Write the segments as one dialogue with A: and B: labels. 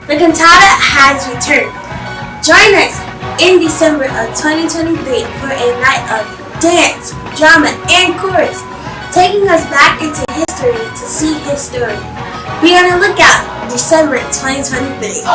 A: The cantata has returned. Join us in December of 2023 for a night of dance, drama, and chorus, taking us back into history to see his story. Be on the lookout, December 2023.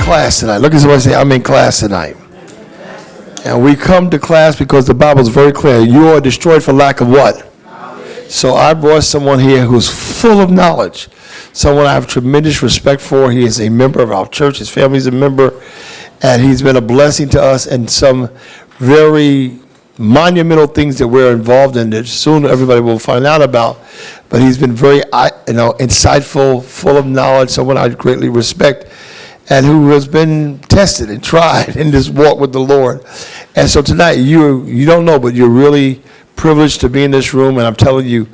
B: Class tonight. Look at somebody say, I'm in class tonight. And we come to class because the Bible is very clear. You are destroyed for lack of what? Knowledge. So I brought someone here who's full of knowledge. Someone I have tremendous respect for. He is a member of our church. His family is a member. And he's been a blessing to us in some very monumental things that we're involved in that soon everybody will find out about. But he's been very insightful, full of knowledge, someone I greatly respect, and who has been tested and tried in this walk with the Lord. And so tonight, you don't know, but you're really privileged to be in this room, and I'm telling you,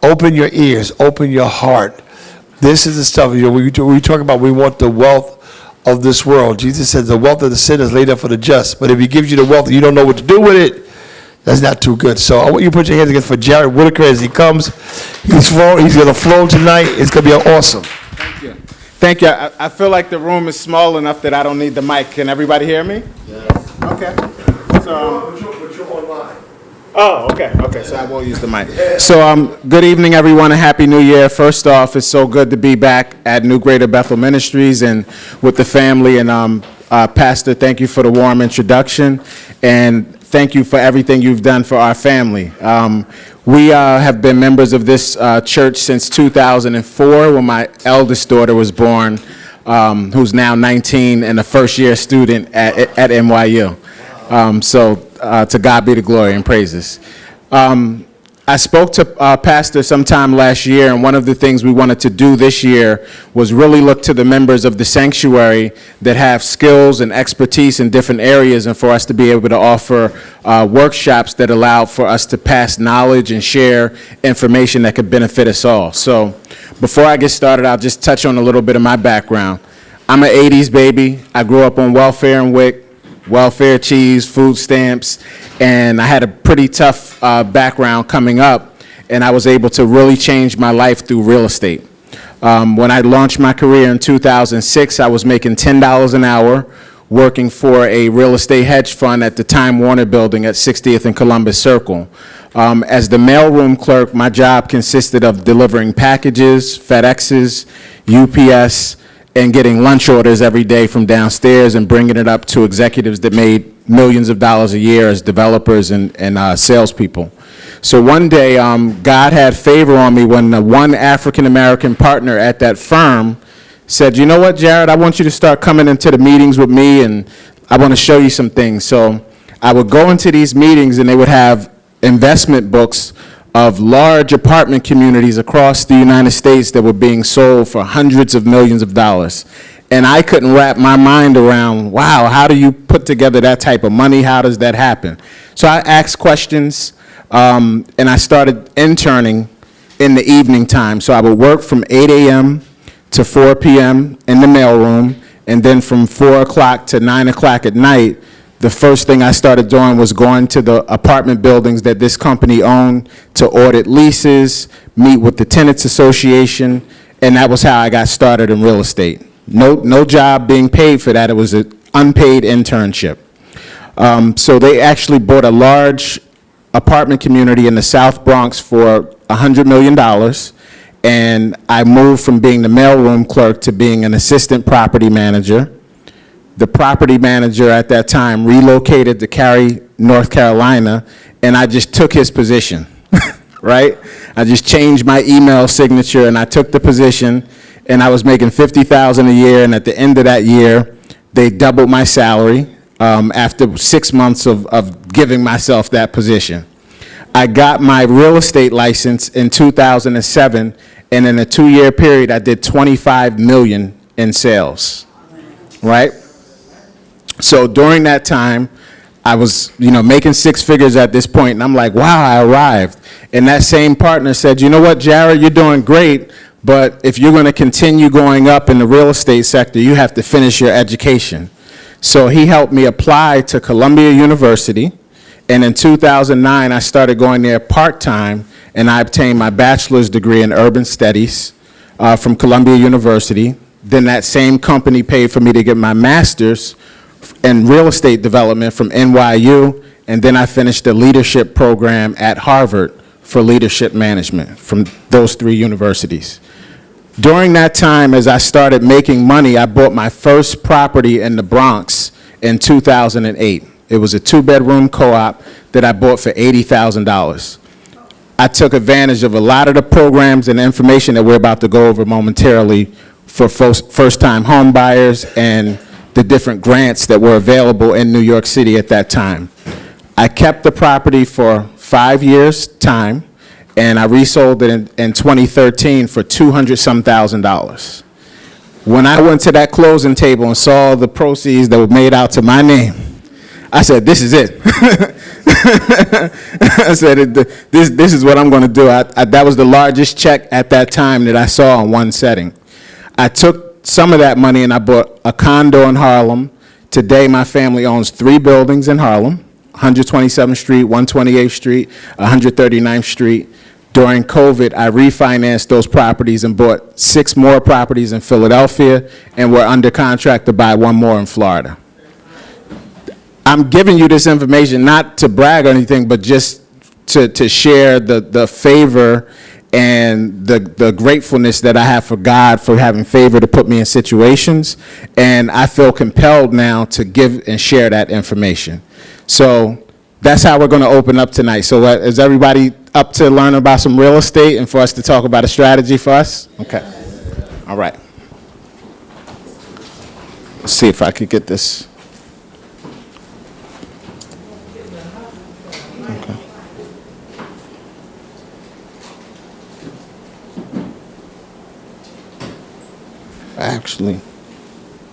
B: open your ears, open your heart. This is the stuff, we talk about we want the wealth of this world. Jesus says the wealth of the sinner is laid up for the just, but if he gives you the wealth and you don't know what to do with it, that's not too good. So I want you to put your hands together for Jared Whitaker as he comes. He's going to flow tonight. It's going to be awesome.
C: Thank you. Thank you. I feel like the room is small enough that I don't need the mic. Can everybody hear me?
B: Yes.
C: Okay. So,
B: but you're online.
C: oh, okay, so I will use the mic. So, good evening, everyone, and Happy New Year. First off, it's so good to be back at New Greater Bethel Ministries and with the family. And Pastor, thank you for the warm introduction, and thank you for everything you've done for our family. We have been members of this church since 2004 when my eldest daughter was born, who's now 19 and a first-year student at NYU. So to God be the glory and praises. I spoke to Pastor sometime last year, and one of the things we wanted to do this year was really look to the members of the sanctuary that have skills and expertise in different areas, and for us to be able to offer workshops that allow for us to pass knowledge and share information that could benefit us all. So before I get started, I'll just touch on a little bit of my background. I'm an 80s baby. I grew up on welfare and WIC. Welfare, cheese, food stamps, and I had a pretty tough background coming up, and I was able to really change my life through real estate. When I launched my career in 2006, I was making $10 an hour working for a real estate hedge fund at the Time Warner Building at 60th and Columbus Circle. As the mailroom clerk, my job consisted of delivering packages, FedExes, UPS, and getting lunch orders every day from downstairs and bringing it up to executives that made millions of dollars a year as developers and salespeople. So one day, God had favor on me when the one African-American partner at that firm said, you know what, Jared, I want you to start coming into the meetings with me, and I want to show you some things. So I would go into these meetings, and they would have investment books of large apartment communities across the United States that were being sold for hundreds of millions of dollars. And I couldn't wrap my mind around, wow, how do you put together that type of money? How does that happen? So I asked questions, and I started interning in the evening time. So I would work from 8 a.m. to 4 p.m. in the mailroom, and then from 4 o'clock to 9 o'clock at night, the first thing I started doing was going to the apartment buildings that this company owned to audit leases, meet with the tenants association, and that was how I got started in real estate. No job being paid for that. It was an unpaid internship. So they actually bought a large apartment community in the South Bronx for $100 million. And I moved from being the mailroom clerk to being an assistant property manager. The property manager at that time relocated to Cary, North Carolina, and I just took his position, right? I just changed my email signature and I took the position, and I was making $50,000 a year, and at the end of that year, they doubled my salary after 6 months of giving myself that position. I got my real estate license in 2007, and in a 2-year period, I did $25 million in sales, right? So during that time, I was, making 6 figures at this point, and I'm like, wow, I arrived. And that same partner said, you know what, Jared, you're doing great, but if you're going to continue going up in the real estate sector, you have to finish your education. So he helped me apply to Columbia University, and in 2009, I started going there part-time, and I obtained my bachelor's degree in urban studies from Columbia University. Then that same company paid for me to get my master's in real estate development from NYU, and then I finished a leadership program at Harvard for leadership management from those 3 universities. During that time, as I started making money, I bought my first property in the Bronx in 2008. It was a 2-bedroom co-op that I bought for $80,000. I took advantage of a lot of the programs and information that we're about to go over momentarily for first-time home buyers and the different grants that were available in New York City at that time. I kept the property for 5 years' time, and I resold it in 2013 for $200-some thousand. When I went to that closing table and saw the proceeds that were made out to my name, I said, this is it. I said, this is what I'm going to do. That was the largest check at that time that I saw in one setting. I took some of that money and I bought a condo in Harlem. Today, my family owns 3 buildings in Harlem, 127th Street, 128th Street, 139th Street. During COVID, I refinanced those properties and bought 6 more properties in Philadelphia, and we're under contract to buy 1 more in Florida. I'm giving you this information not to brag or anything, but just to share the favor and the gratefulness that I have for God for having favor to put me in situations. And I feel compelled now to give and share that information. So that's how we're going to open up tonight. So is everybody up to learn about some real estate and for us to talk about a strategy for us? Okay. All right. Let's see if I could get this. Okay. Actually,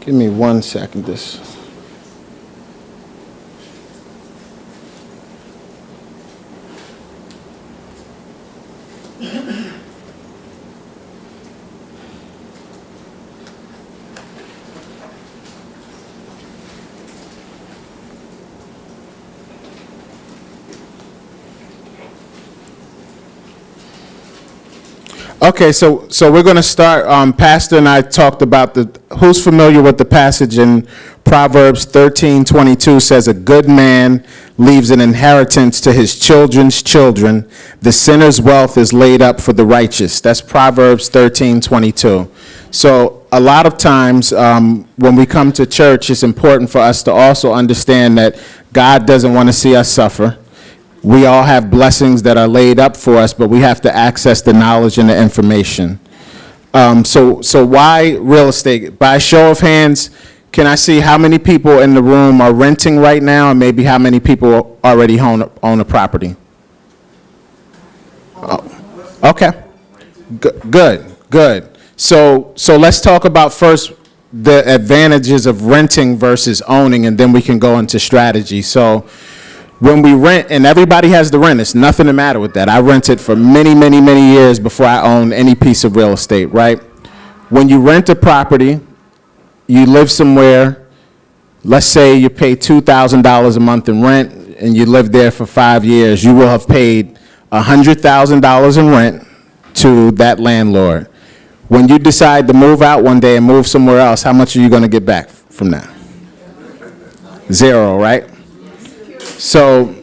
C: give me 1 second. Okay, so we're going to start. Pastor and I talked about who's familiar with the passage in Proverbs 13:22 says, "A good man leaves an inheritance to his children's children. The sinner's wealth is laid up for the righteous." That's Proverbs 13:22. So a lot of times when we come to church, it's important for us to also understand that God doesn't want to see us suffer. We all have blessings that are laid up for us, but we have to access the knowledge and the information. So why real estate? By show of hands, can I see how many people in the room are renting right now, and maybe how many people already own a property? Oh, okay, good. So let's talk about first the advantages of renting versus owning, and then we can go into strategy. So when we rent, and everybody has to rent, it's nothing the matter with that. I rented for many years before I owned any piece of real estate, right? When you rent a property, you live somewhere, let's say you pay $2,000 a month in rent, and you live there for 5 years, you will have paid $100,000 in rent to that landlord. When you decide to move out one day and move somewhere else, how much are you going to get back from that? Zero, right? So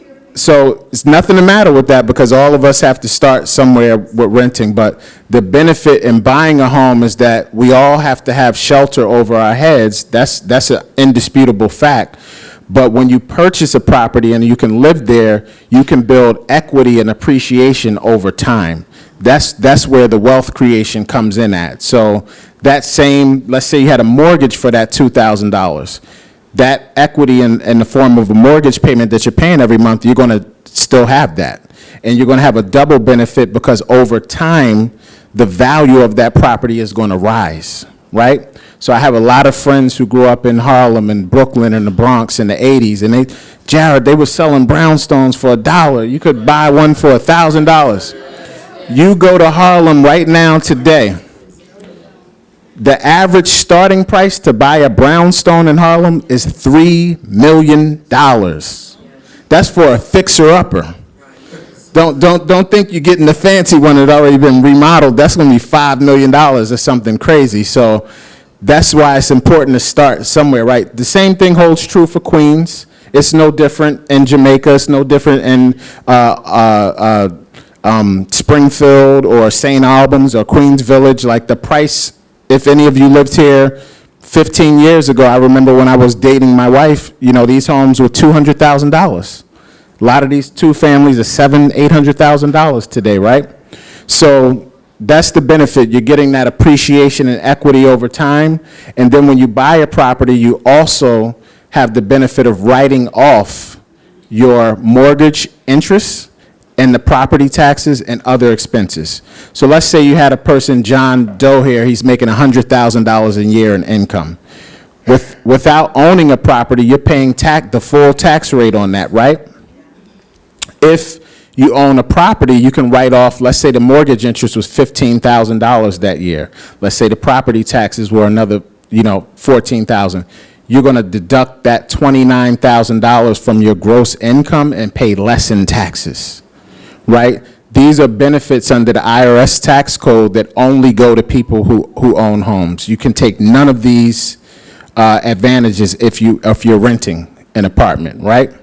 C: it's nothing the matter with that, because all of us have to start somewhere with renting. But the benefit in buying a home is that we all have to have shelter over our heads. That's an indisputable fact. But when you purchase a property and you can live there, you can build equity and appreciation over time. That's where the wealth creation comes in at. So that same, let's say you had a mortgage for that $2,000. That equity in the form of a mortgage payment that you're paying every month, you're going to still have that. And you're going to have a double benefit, because over time, the value of that property is going to rise, right? So I have a lot of friends who grew up in Harlem and Brooklyn and the Bronx in the 80s, and they were selling brownstones for $1. You could buy one for $1,000. You go to Harlem right now today, the average starting price to buy a brownstone in Harlem is $3 million. That's for a fixer-upper. Don't think you're getting the fancy one that's already been remodeled. That's going to be $5 million or something crazy. So that's why it's important to start somewhere, right? The same thing holds true for Queens. It's no different in Jamaica. It's no different in Springfield or St. Albans or Queens Village. Like the price, if any of you lived here 15 years ago, I remember when I was dating my wife, these homes were $200,000. A lot of these two families are $800,000 today, right? So that's the benefit. You're getting that appreciation and equity over time. And then when you buy a property, you also have the benefit of writing off your mortgage interest and the property taxes and other expenses. So let's say you had a person, John Doe here, he's making $100,000 a year in income. Without owning a property, you're paying the full tax rate on that, right? If you own a property, you can write off, let's say the mortgage interest was $15,000 that year. Let's say the property taxes were another, $14,000. You're going to deduct that $29,000 from your gross income and pay less in taxes. Right? These are benefits under the IRS tax code that only go to people who own homes. You can take none of these advantages if you're renting an apartment, right?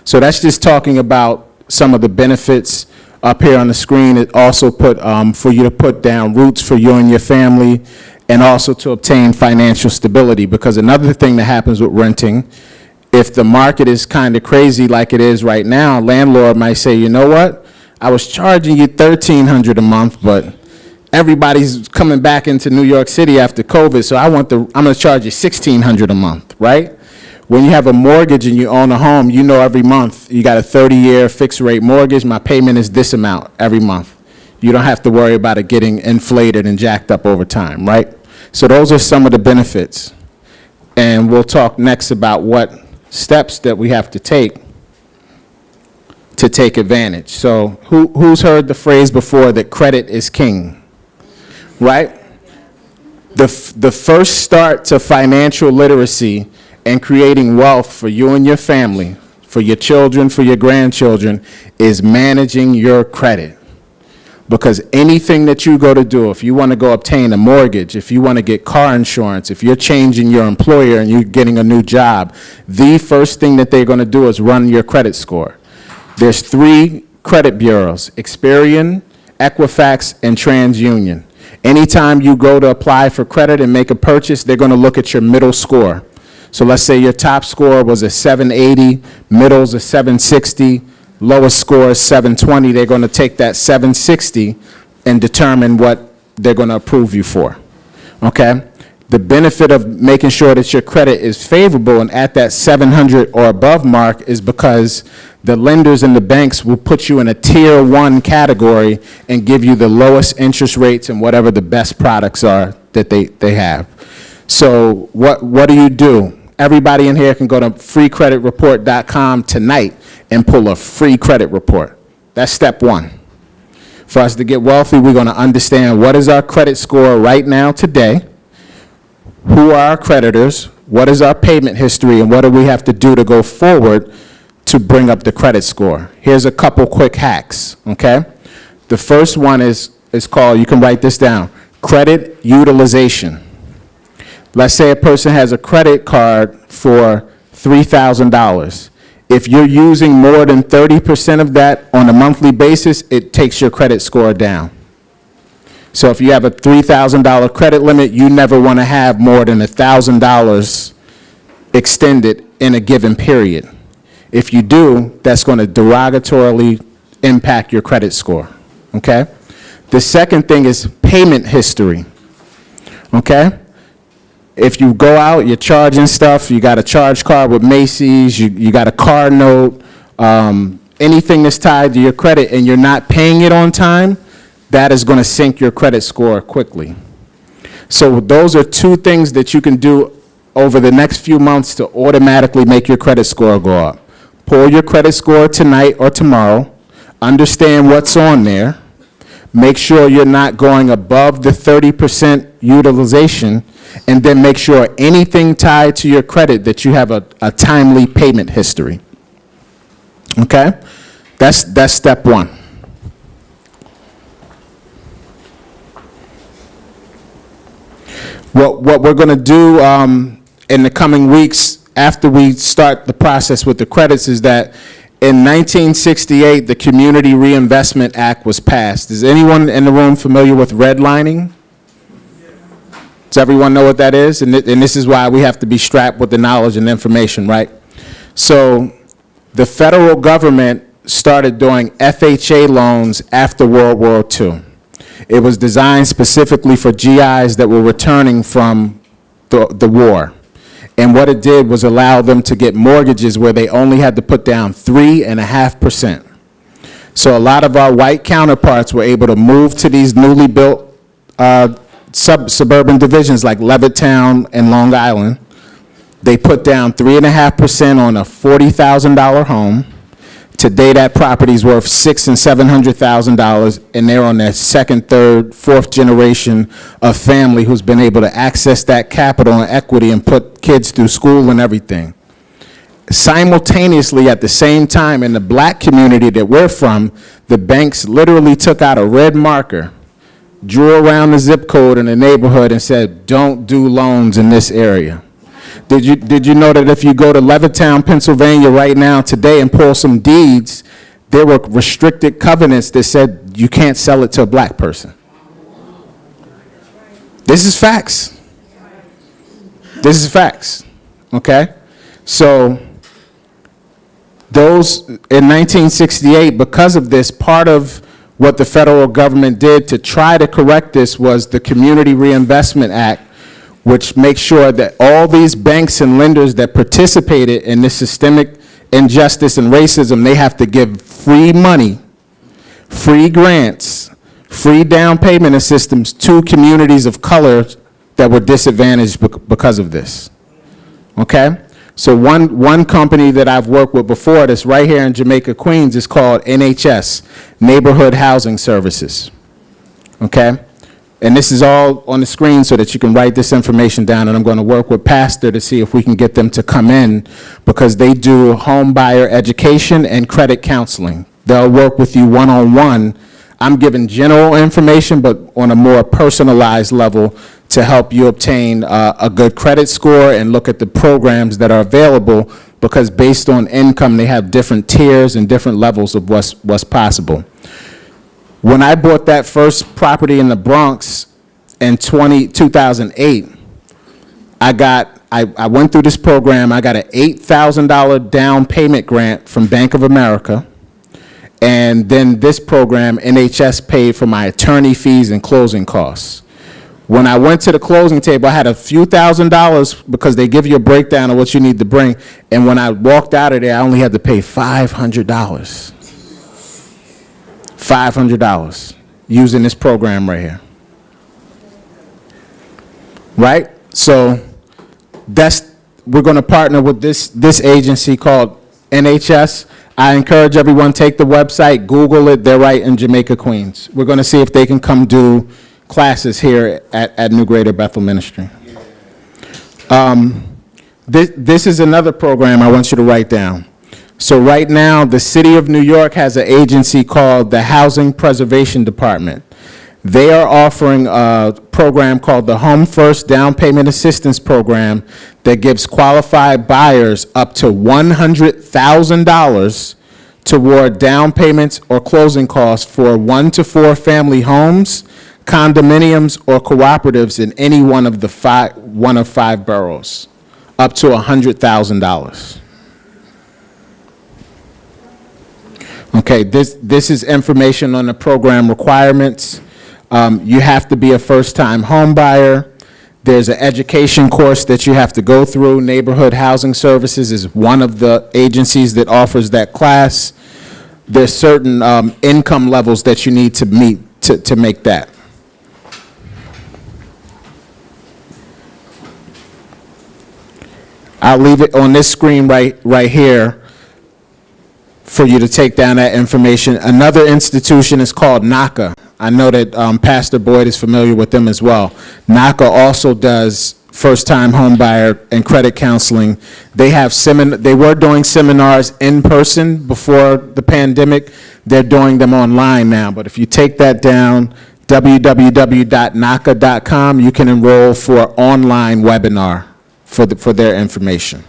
C: So that's just talking about some of the benefits. Up here on the screen, it also put for you to put down roots for you and your family, and also to obtain financial stability. Because another thing that happens with renting, if the market is kind of crazy like it is right now, a landlord might say, you know what? I was charging you $1,300 a month, but everybody's coming back into New York City after COVID, so I'm going to charge you $1,600 a month, right? When you have a mortgage and you own a home, every month you got a 30-year fixed rate mortgage. My payment is this amount every month. You don't have to worry about it getting inflated and jacked up over time, right? So those are some of the benefits. And we'll talk next about what steps that we have to take advantage. So who's heard the phrase before that credit is king, right? The first start to financial literacy and creating wealth for you and your family, for your children, for your grandchildren, is managing your credit. Because anything that you go to do, if you want to go obtain a mortgage, if you want to get car insurance, if you're changing your employer and you're getting a new job, the first thing that they're going to do is run your credit score. There's 3 credit bureaus: Experian, Equifax, and TransUnion. Anytime you go to apply for credit and make a purchase, they're going to look at your middle score. So let's say your top score was a 780, middle's a 760, lowest score is 720. They're going to take that 760 and determine what they're going to approve you for. Okay? The benefit of making sure that your credit is favorable and at that 700 or above mark is because the lenders and the banks will put you in a tier 1 category and give you the lowest interest rates and whatever the best products are that they have. So what do? Everybody in here can go to freecreditreport.com tonight and pull a free credit report. That's step 1. For us to get wealthy, we're going to understand what is our credit score right now today, who are our creditors, what is our payment history, and what do we have to do to go forward to bring up the credit score. Here's a couple quick hacks, okay? The first one is called, you can write this down, credit utilization. Let's say a person has a credit card for $3,000. If you're using more than 30% of that on a monthly basis, it takes your credit score down. So if you have a $3,000 credit limit, you never want to have more than $1,000 extended in a given period. If you do, that's going to derogatorily impact your credit score, okay? The second thing is payment history, okay? If you go out, you're charging stuff, you got a charge card with Macy's, you got a car note, anything that's tied to your credit and you're not paying it on time, that is going to sink your credit score quickly. So those are 2 things that you can do over the next few months to automatically make your credit score go up. Pull your credit score tonight or tomorrow, understand what's on there, make sure you're not going above the 30% utilization, and then make sure anything tied to your credit that you have a timely payment history. Okay? That's step 1. What we're going to do in the coming weeks after we start the process with the credits is that in 1968, the Community Reinvestment Act was passed. Is anyone in the room familiar with redlining? Does everyone know what that is? And this is why we have to be strapped with the knowledge and information, right? So the federal government started doing FHA loans after World War II. It was designed specifically for GIs that were returning from the war. And what it did was allow them to get mortgages where they only had to put down 3.5%. So a lot of our white counterparts were able to move to these newly built suburban divisions like Levittown and Long Island. They put down 3.5% on a $40,000 home. Today, that property's worth $600,000 and $700,000, and they're on their 2nd, 3rd, 4th generation of family who's been able to access that capital and equity and put kids through school and everything. Simultaneously, at the same time, in the black community that we're from, the banks literally took out a red marker, drew around the zip code in the neighborhood and said, don't do loans in this area. Did you know that if you go to Levittown, Pennsylvania right now today and pull some deeds, there were restricted covenants that said you can't sell it to a black person? This is facts. This is facts, okay? So those, in 1968, because of this, part of what the federal government did to try to correct this was the Community Reinvestment Act, which makes sure that all these banks and lenders that participated in this systemic injustice and racism, they have to give free money, free grants, free down payment assistance to communities of color that were disadvantaged because of this. Okay? So one company that I've worked with before that's right here in Jamaica, Queens is called NHS, Neighborhood Housing Services. Okay? And this is all on the screen so that you can write this information down, and I'm going to work with Pastor to see if we can get them to come in because they do home buyer education and credit counseling. They'll work with you one-on-one I'm giving general information, but on a more personalized level to help you obtain a good credit score and look at the programs that are available, because based on income, they have different tiers and different levels of what's possible. When I bought that first property in the Bronx in 2008, I went through this program. I got an $8,000 down payment grant from Bank of America. And then this program, NHS paid for my attorney fees and closing costs. When I went to the closing table, I had a few $1,000s because they give you a breakdown of what you need to bring. And when I walked out of there, I only had to pay $500. $500 using this program right here. Right? So we're going to partner with this agency called NHS. I encourage everyone, take the website, Google it. They're right in Jamaica, Queens. We're going to see if they can come do classes here at New Greater Bethel Ministry. This is another program I want you to write down. So right now, the city of New York has an agency called the Housing Preservation Department. They are offering a program called the Home First Down Payment Assistance Program that gives qualified buyers up to $100,000 toward down payments or closing costs for 1 to 4 family homes, condominiums, or cooperatives in any one of 5 boroughs, up to $100,000. Okay, this is information on the program requirements. You have to be a first-time home buyer. There's an education course that you have to go through. Neighborhood Housing Services is one of the agencies that offers that class. There's certain income levels that you need to meet to make that. I'll leave it on this screen right here for you to take down that information. Another institution is called NACA. I know that Pastor Boyd is familiar with them as well. NACA also does first-time home buyer and credit counseling. They were doing seminars in person before the pandemic. They're doing them online now. But if you take that down, www.naca.com, you can enroll for online webinar for their information.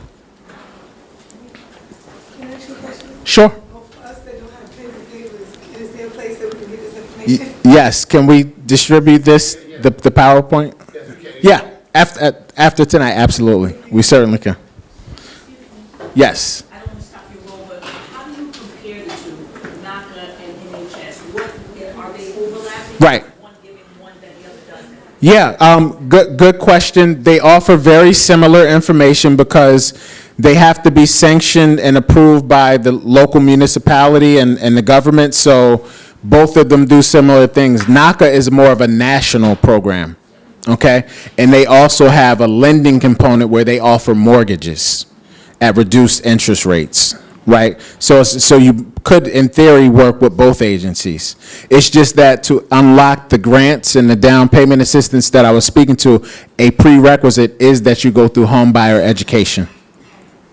D: Can I ask you a question?
C: Sure.
D: For us that don't have pen and papers, is there a place that we can get this information?
C: Yes, can we distribute this, the PowerPoint? Yeah, after tonight, absolutely. We certainly can. Yes.
E: I don't want to stop your role, but how do you compare the two, NACA and NHS? Are they overlapping?
C: Right.
E: One giving one that the other doesn't?
C: Yeah, good question. They offer very similar information because they have to be sanctioned and approved by the local municipality and the government, so both of them do similar things. NACA is more of a national program, okay? And they also have a lending component where they offer mortgages at reduced interest rates, right? So you could, in theory, work with both agencies. It's just that to unlock the grants and the down payment assistance that I was speaking to, a prerequisite is that you go through home buyer education.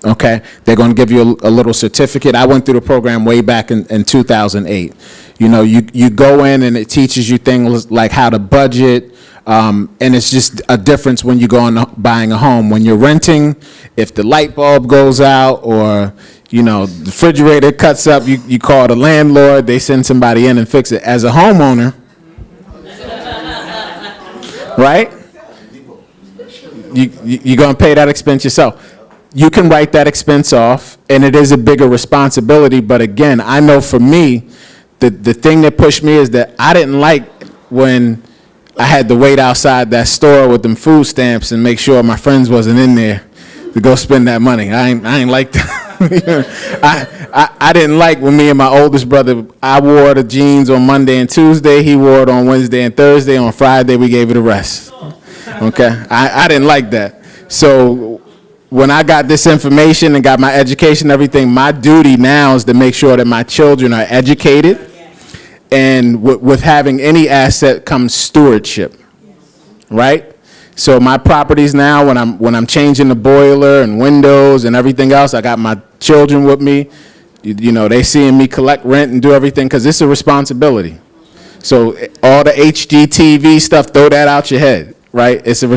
C: Okay, they're going to give you a little certificate. I went through the program way back in 2008. You know, you go in and it teaches you things like how to budget, and it's just a difference when you go on buying a home. When you're renting, if the light bulb goes out or, you know, the refrigerator cuts up, you call the landlord, they send somebody in and fix it. As a homeowner, right, you're going to pay that expense yourself. You can write that expense off, and it is a bigger responsibility. But again, I know for me, the thing that pushed me is that I didn't like when I had to wait outside that store with them food stamps and make sure my friends wasn't in there to go spend that money. I ain't like that. I didn't like when me and my oldest brother, I wore the jeans on Monday and Tuesday. He wore it on Wednesday and Thursday. On Friday, we gave it a rest. Okay? I didn't like that. So when I got this information and got my education and everything, my duty now is to make sure that my children are educated. And with having any asset comes stewardship, right? So my properties now, when I'm changing the boiler and windows and everything else, I got my children with me. You know, they seeing me collect rent and do everything because it's a responsibility. So all the HGTV stuff, throw that out your head, right? It's a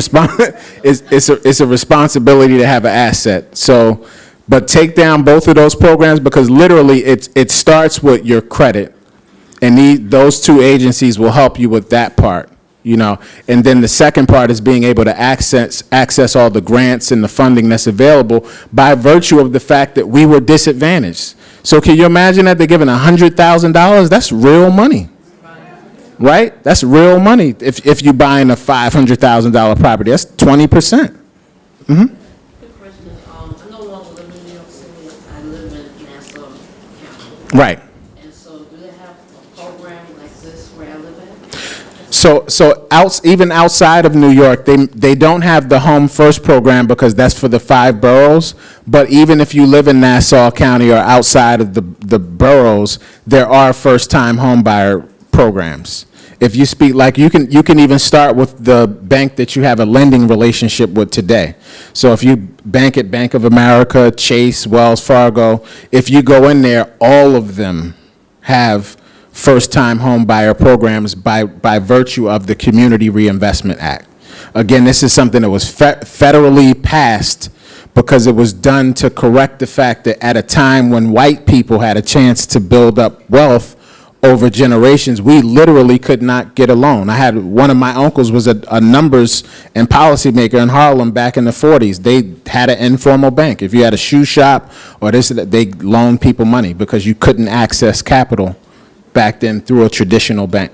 C: it's a responsibility to have an asset. So, but take down both of those programs because literally it starts with your credit, and those two agencies will help you with that part. And then the second part is being able to access all the grants and the funding that's available by virtue of the fact that we were disadvantaged. So can you imagine that they're giving $100,000? That's real money, right? That's real money. If you're buying a $500,000 property, that's 20%.
E: Quick question, I no longer live in New York City, I live in Nassau County.
C: Right.
E: And so do they have a program like this where I live at?
C: Even outside of New York, they don't have the Home First program because that's for the 5 boroughs. But even if you live in Nassau County or outside of the boroughs, there are first-time home buyer programs. If you speak, like you can even start with the bank that you have a lending relationship with today. So if you bank at Bank of America, Chase, Wells Fargo, if you go in there, all of them have first-time home buyer programs by virtue of the Community Reinvestment Act. Again, this is something that was federally passed because it was done to correct the fact that at a time when white people had a chance to build up wealth over generations, we literally could not get a loan. I had one of my uncles was a numbers and policymaker in Harlem back in the 40s. They had an informal bank. If you had a shoe shop or this, they loaned people money because you couldn't access capital back then through a traditional bank.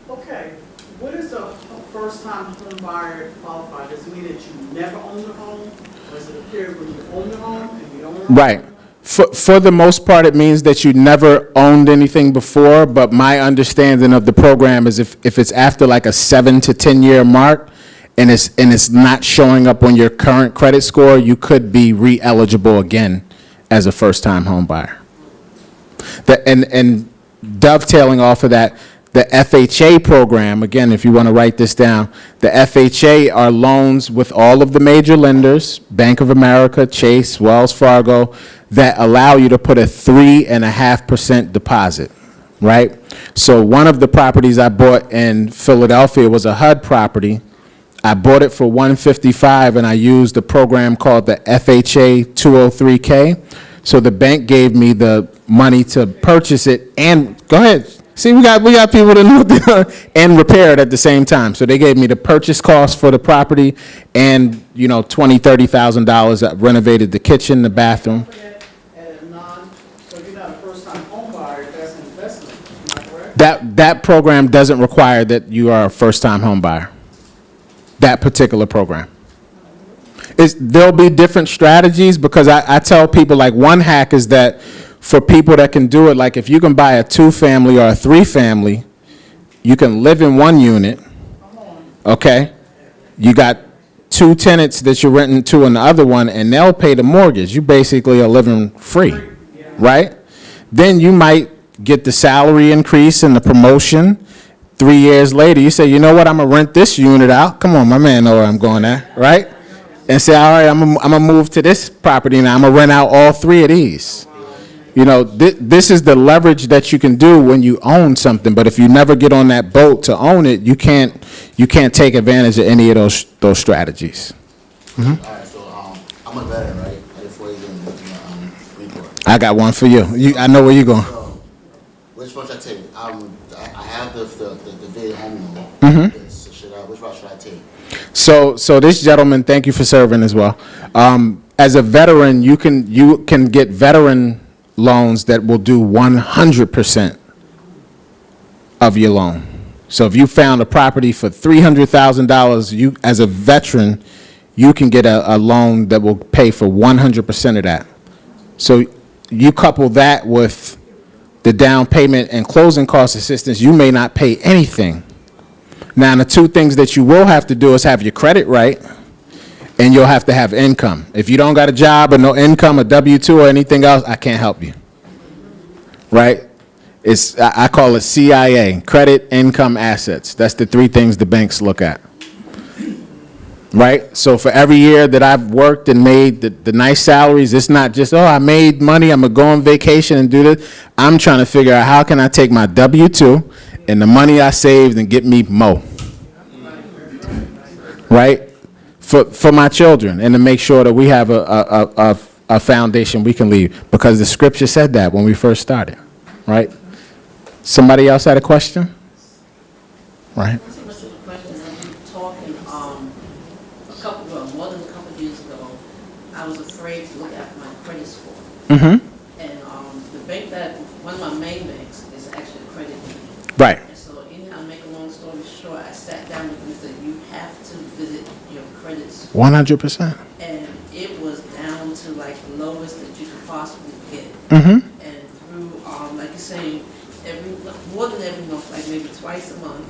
F: Okay, what is a first-time home buyer qualified? Does it mean that you never owned a home? Or is it a period when you owned a home and you don't own a home?
C: Right. For the most part, it means that you never owned anything before, but my understanding of the program is if it's after like a 7 to 10 year mark and it's not showing up on your current credit score, you could be re-eligible again as a first-time home buyer. And dovetailing off of that, the FHA program, again, if you want to write this down, the FHA are loans with all of the major lenders, Bank of America, Chase, Wells Fargo, that allow you to put a 3.5% deposit, right? So one of the properties I bought in Philadelphia was a HUD property. I bought it for $155 and I used a program called the FHA 203K. So the bank gave me the money to purchase it and, go ahead. See, we got people to know and repair it at the same time. So they gave me the purchase cost for the property and, $20,000, $30,000. I renovated the kitchen, the bathroom.
F: So you're not a first-time home buyer, that's an investment, am I correct?
C: That program doesn't require that you are a first-time home buyer. That particular program. There'll be different strategies because I tell people, like, one hack is that for people that can do it, like if you can buy a 2-family or a 3-family, you can live in one unit, okay? You got 2 tenants that you're renting to in the other one, and they'll pay the mortgage. You basically are living free, right? Then you might get the salary increase and the promotion. 3 years later, you say, you know what, I'm going to rent this unit out. Come on, my man know where I'm going at, right? And say, all right, I'm going to move to this property now. I'm going to rent out all 3 of these. This is the leverage that you can do when you own something. But if you never get on that boat to own it, you can't take advantage of any of those strategies.
G: All right, so I'm a veteran, right? I did 4 years in Green Corps.
C: I got one for you. I know where you're going.
G: So, which one should I take? I have the VA home loan. So which route should I take?
C: So this gentleman, thank you for serving as well. As a veteran, you can get veteran loans that will do 100% of your loan. So if you found a property for $300,000, you as a veteran, you can get a loan that will pay for 100% of that. So you couple that with the down payment and closing cost assistance, you may not pay anything. Now, the 2 things that you will have to do is have your credit right, and you'll have to have income. If you don't got a job or no income, a W-2 or anything else, I can't help you, right? I call it CIA, credit, income, assets. That's the 3 things the banks look at, right? So for every year that I've worked and made the nice salaries, it's not just, I made money, I'm going to go on vacation and do this. I'm trying to figure out how can I take my W-2 and the money I saved and get me more. Right? For my children, and to make sure that we have a foundation we can leave, because the scripture said that when we first started, right? Somebody else had a question? Right?
E: Not so much of a question, I've been talking, more than a couple of years ago, I was afraid to look at my credit score.
C: Mm-hmm.
E: And the bank that, one of my main banks is actually a credit union.
C: Right.
E: And so anyhow, to make a long story short, I sat down with them and said, you have to visit your credit score.
C: 100%.
E: And it was down to like the lowest that you could possibly get.
C: Mm-hmm.
E: And through, like you're saying, more than every month, like maybe twice a month,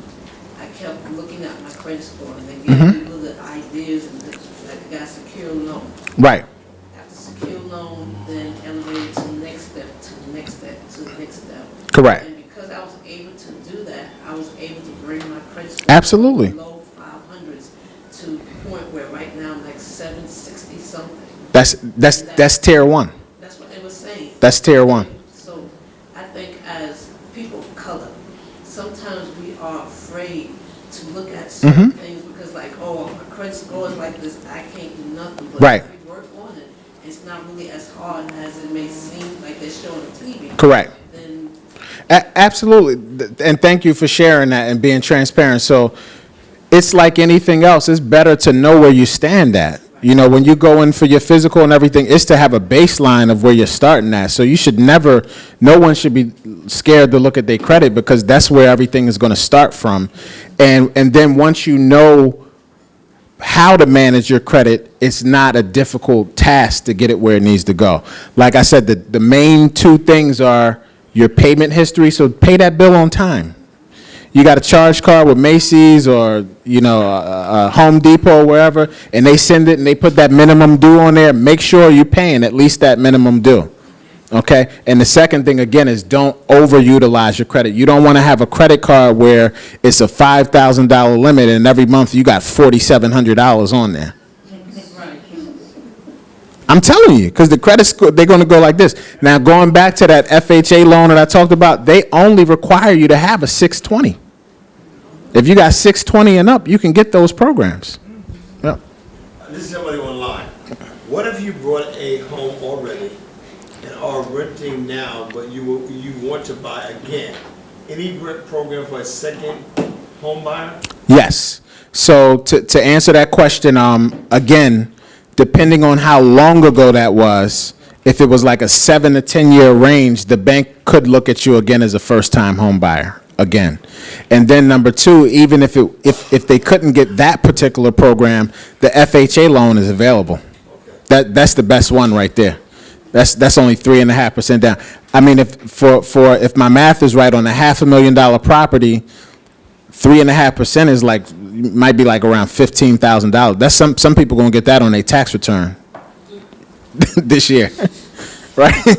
E: I kept looking at my credit score, and they gave me little ideas, and like I got secure loan.
C: Right.
E: After secure loan, then elevated to the next step, to the next step, to the next step.
C: Correct.
E: And because I was able to do that, I was able to bring my credit score
C: Absolutely.
E: from low 500s to the point where right now I'm like 760 something.
C: That's tier one.
E: That's what they were saying.
C: That's tier one.
E: So I think as people of color, sometimes we are afraid to look at certain things because like, oh, my credit score is like this, I can't do nothing. But
C: Right.
E: if we work on it, it's not really as hard as it may seem like they're showing on TV.
C: Correct.
E: Then
C: Absolutely. And thank you for sharing that and being transparent. So it's like anything else. It's better to know where you stand at. You know, when you go in for your physical and everything, it's to have a baseline of where you're starting at. So you should never, no one should be scared to look at their credit, because that's where everything is going to start from. And then once you know how to manage your credit, it's not a difficult task to get it where it needs to go. Like I said, the main two things are your payment history. So pay that bill on time. You got a charge card with Macy's or, you know, Home Depot or wherever, and they send it and they put that minimum due on there, make sure you're paying at least that minimum due. Okay? And the second thing, again, is don't overutilize your credit. You don't want to have a credit card where it's a $5,000 limit and every month you got $4,700 on there. I'm telling you, because the credit score, they're going to go like this. Now, going back to that FHA loan that I talked about, they only require you to have a 620. If you got 620 and up, you can get those programs. Yep.
B: This is somebody online. What if you brought a home already and are renting now, but you want to buy again? Any program for a second home buyer?
C: Yes. So to answer that question, again, depending on how long ago that was, if it was like a 7 to 10 year range, the bank could look at you again as a first-time home buyer again. And then number two, even if they couldn't get that particular program, the FHA loan is available. That's the best one right there. That's only 3.5% down. I mean, if my math is right, on a $500,000 property, 3.5% is like, might be like around $15,000. That's some people gonna get that on their tax return this year, right?
D: So,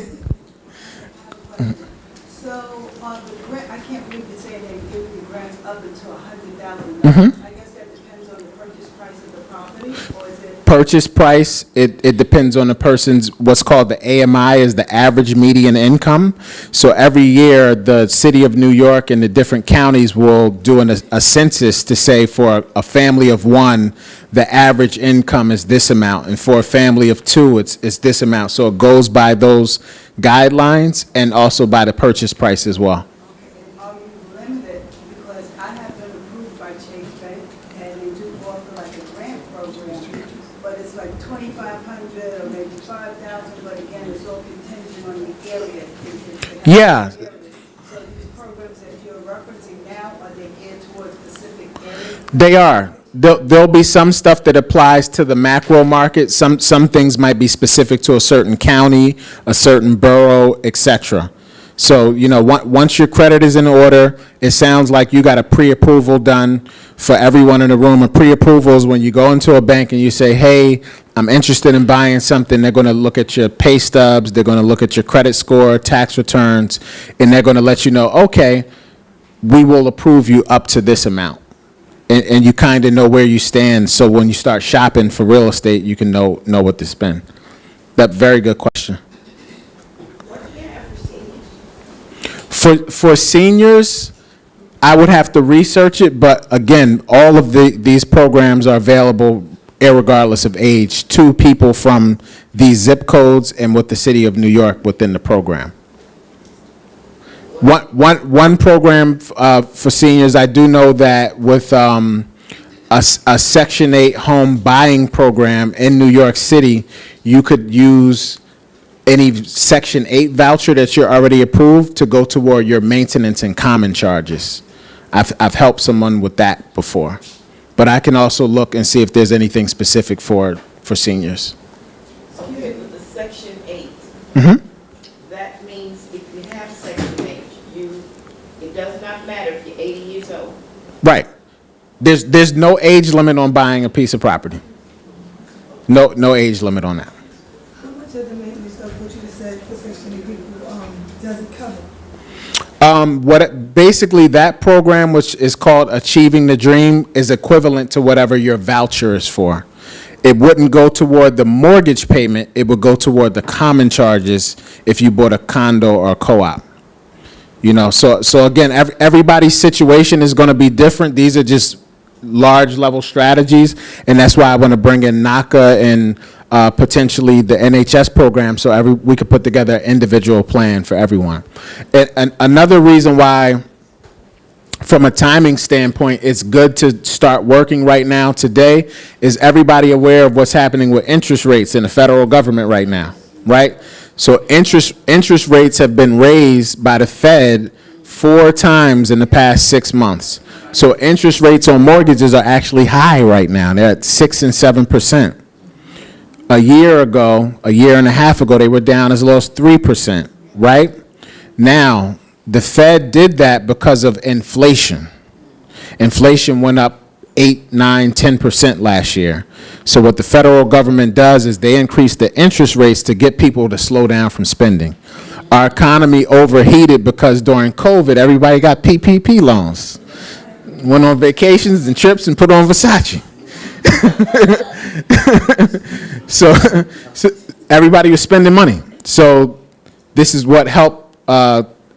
D: the grant, I can't believe you're saying they give you grants up to $100,000. I guess that depends on the purchase price of the property, or is it?
C: Purchase price, it depends on the person's, what's called the AMI is the average median income. So every year, the city of New York and the different counties will do a census to say for a family of one, the average income is this amount. And for a family of two, it's this amount. So it goes by those guidelines and also by the purchase price as well.
D: And are you limited, because I have been approved by Chase Bank, and they do offer like a grant program, but it's like 2,500 or maybe 5,000, but again, it's all contingent on the area.
C: Yeah.
D: So these programs that you're referencing now, are they geared towards specific areas?
C: They are. There'll be some stuff that applies to the macro market. Some things might be specific to a certain county, a certain borough, etc. So, you know, once your credit is in order, it sounds like you got a pre-approval done for everyone in the room. A pre-approval is when you go into a bank and you say, hey, I'm interested in buying something. They're going to look at your pay stubs. They're going to look at your credit score, tax returns, and they're going to let you know, okay, we will approve you up to this amount. And you kind of know where you stand, so when you start shopping for real estate, you can know what to spend. That very good question. For seniors, I would have to research it, but again, all of these programs are available irregardless of age to people from these zip codes and with the city of New York within the program. One program for seniors, I do know that with a Section 8 home buying program in New York City, you could use any Section 8 voucher that you're already approved to go toward your maintenance and common charges. I've helped someone with that before. But I can also look and see if there's anything specific for seniors.
E: Okay, with the Section 8, that means if you have Section 8, it does not matter if you're 80 years old.
C: Right. There's no age limit on buying a piece of property. No age limit on that.
H: How much of the maintenance of what you just said for Section 8 people does it cover?
C: Basically that program, which is called Achieving the Dream, is equivalent to whatever your voucher is for. It wouldn't go toward the mortgage payment, it would go toward the common charges if you bought a condo or a co-op. You know, so again, everybody's situation is going to be different. These are just large level strategies, and that's why I want to bring in NACA and potentially the NHS program so we could put together an individual plan for everyone. And another reason why, from a timing standpoint, it's good to start working right now today is everybody aware of what's happening with interest rates in the federal government right now, right? So interest rates have been raised by the Fed 4 times in the past 6 months. So interest rates on mortgages are actually high right now. They're at 6 and 7%. A year and a half ago, they were down as low as 3%, right? Now, the Fed did that because of inflation. Inflation went up 8, 9, 10% last year. So what the federal government does is they increase the interest rates to get people to slow down from spending. Our economy overheated because during COVID, everybody got PPP loans. Went on vacations and trips and put on Versace. So everybody was spending money. So this is what helped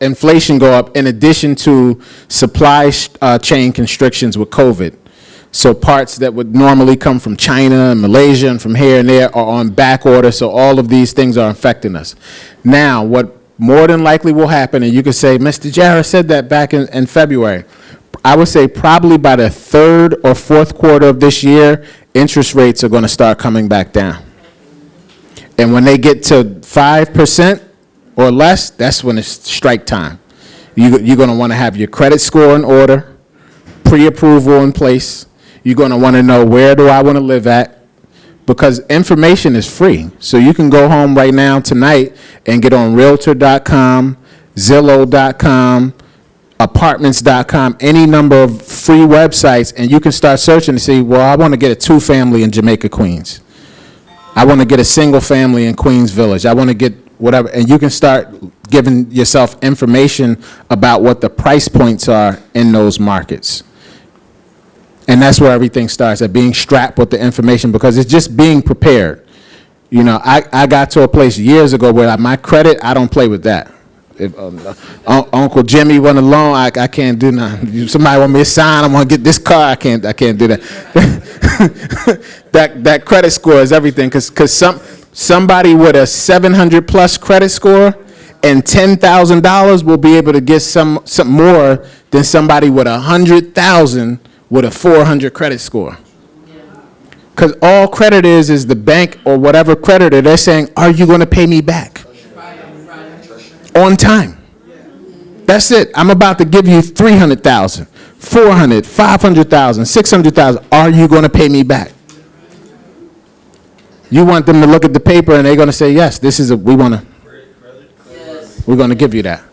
C: inflation go up in addition to supply chain constrictions with COVID. So parts that would normally come from China and Malaysia and from here and there are on back order. So all of these things are affecting us. Now, what more than likely will happen, and you could say, Mr. Jarrett said that back in February. I would say probably by the 3rd or 4th quarter of this year, interest rates are going to start coming back down. And when they get to 5% or less, that's when it's strike time. You're going to want to have your credit score in order, pre-approval in place. You're going to want to know, where do I want to live at? Because information is free. So you can go home right now tonight and get on Realtor.com, Zillow.com, Apartments.com, any number of free websites, and you can start searching to see, well, I want to get a 2-family in Jamaica, Queens. I want to get a single family in Queens Village. I want to get whatever, and you can start giving yourself information about what the price points are in those markets. And that's where everything starts, at being strapped with the information, because it's just being prepared. You know, I got to a place years ago where my credit, I don't play with that. If Uncle Jimmy went alone, I can't do nothing. If somebody want me to sign, I'm gonna get this car. I can't do that. that credit score is everything, because somebody with a 700 plus credit score and $10,000 will be able to get some more than somebody with 100,000 with a 400 credit score. Because all credit is the bank or whatever creditor, they're saying, are you going to pay me back? On time. That's it. I'm about to give you 300,000, 400, 500,000, 600,000. Are you going to pay me back? You want them to look at the paper and they're going to say, yes, we're going to give you that.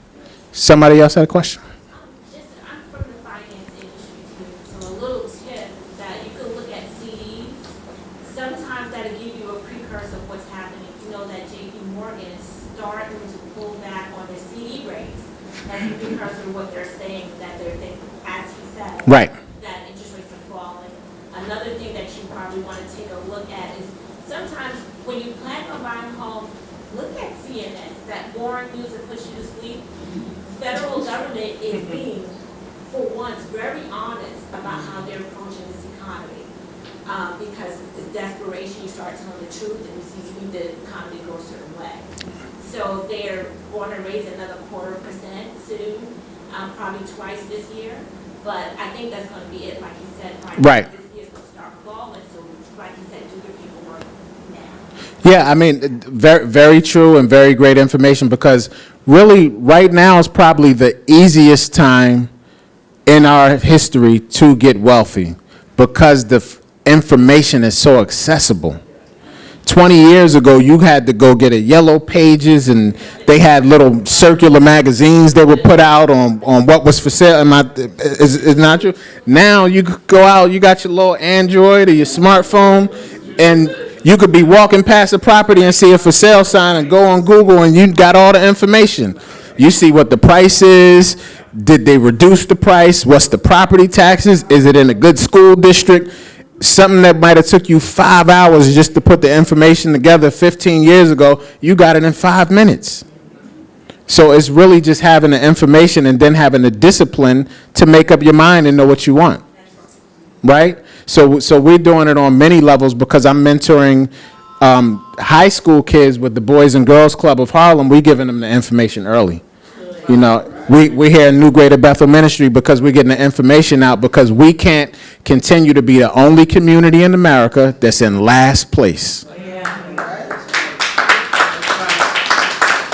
C: Somebody else had a question?
I: I'm from the finance industry too, so a little tip that you can look at CDs. Sometimes that'll give you a precursor of what's happening. You know that JP Morgan is starting to pull back on their CD rates. That's a precursor to what they're saying, that they're thinking, as he said,
C: Right.
I: that interest rates are falling. Another thing that you probably want to take a look at is sometimes when you plan on buying a home, look at CNN, that boring news that puts you to sleep. Federal government is being for once, very honest about how they're approaching this economy. Because it's desperation, you start telling the truth, and you see the economy go a certain way. So they're going to raise another 0.25% soon, probably twice this year. But I think that's going to be it, like you said.
C: Right.
I: This year's going to start falling, so like you said, do your paperwork now.
C: Yeah, I mean, very, very true and very great information, because really right now is probably the easiest time in our history to get wealthy, because the information is so accessible. 20 years ago, you had to go get a Yellow Pages, and they had little circular magazines they would put out on what was for sale. Is not true? Now you go out, you got your little Android or your smartphone, and you could be walking past a property and see a for sale sign and go on Google, and you got all the information. You see what the price is. Did they reduce the price? What's the property taxes? Is it in a good school district? Something that might have took you 5 hours just to put the information together 15 years ago, you got it in 5 minutes. So it's really just having the information and then having the discipline to make up your mind and know what you want. Right? So we're doing it on many levels, because I'm mentoring high school kids with the Boys and Girls Club of Harlem. We're giving them the information early. You know, we're here in New Greater Bethel Ministry because we're getting the information out, because we can't continue to be the only community in America that's in last place.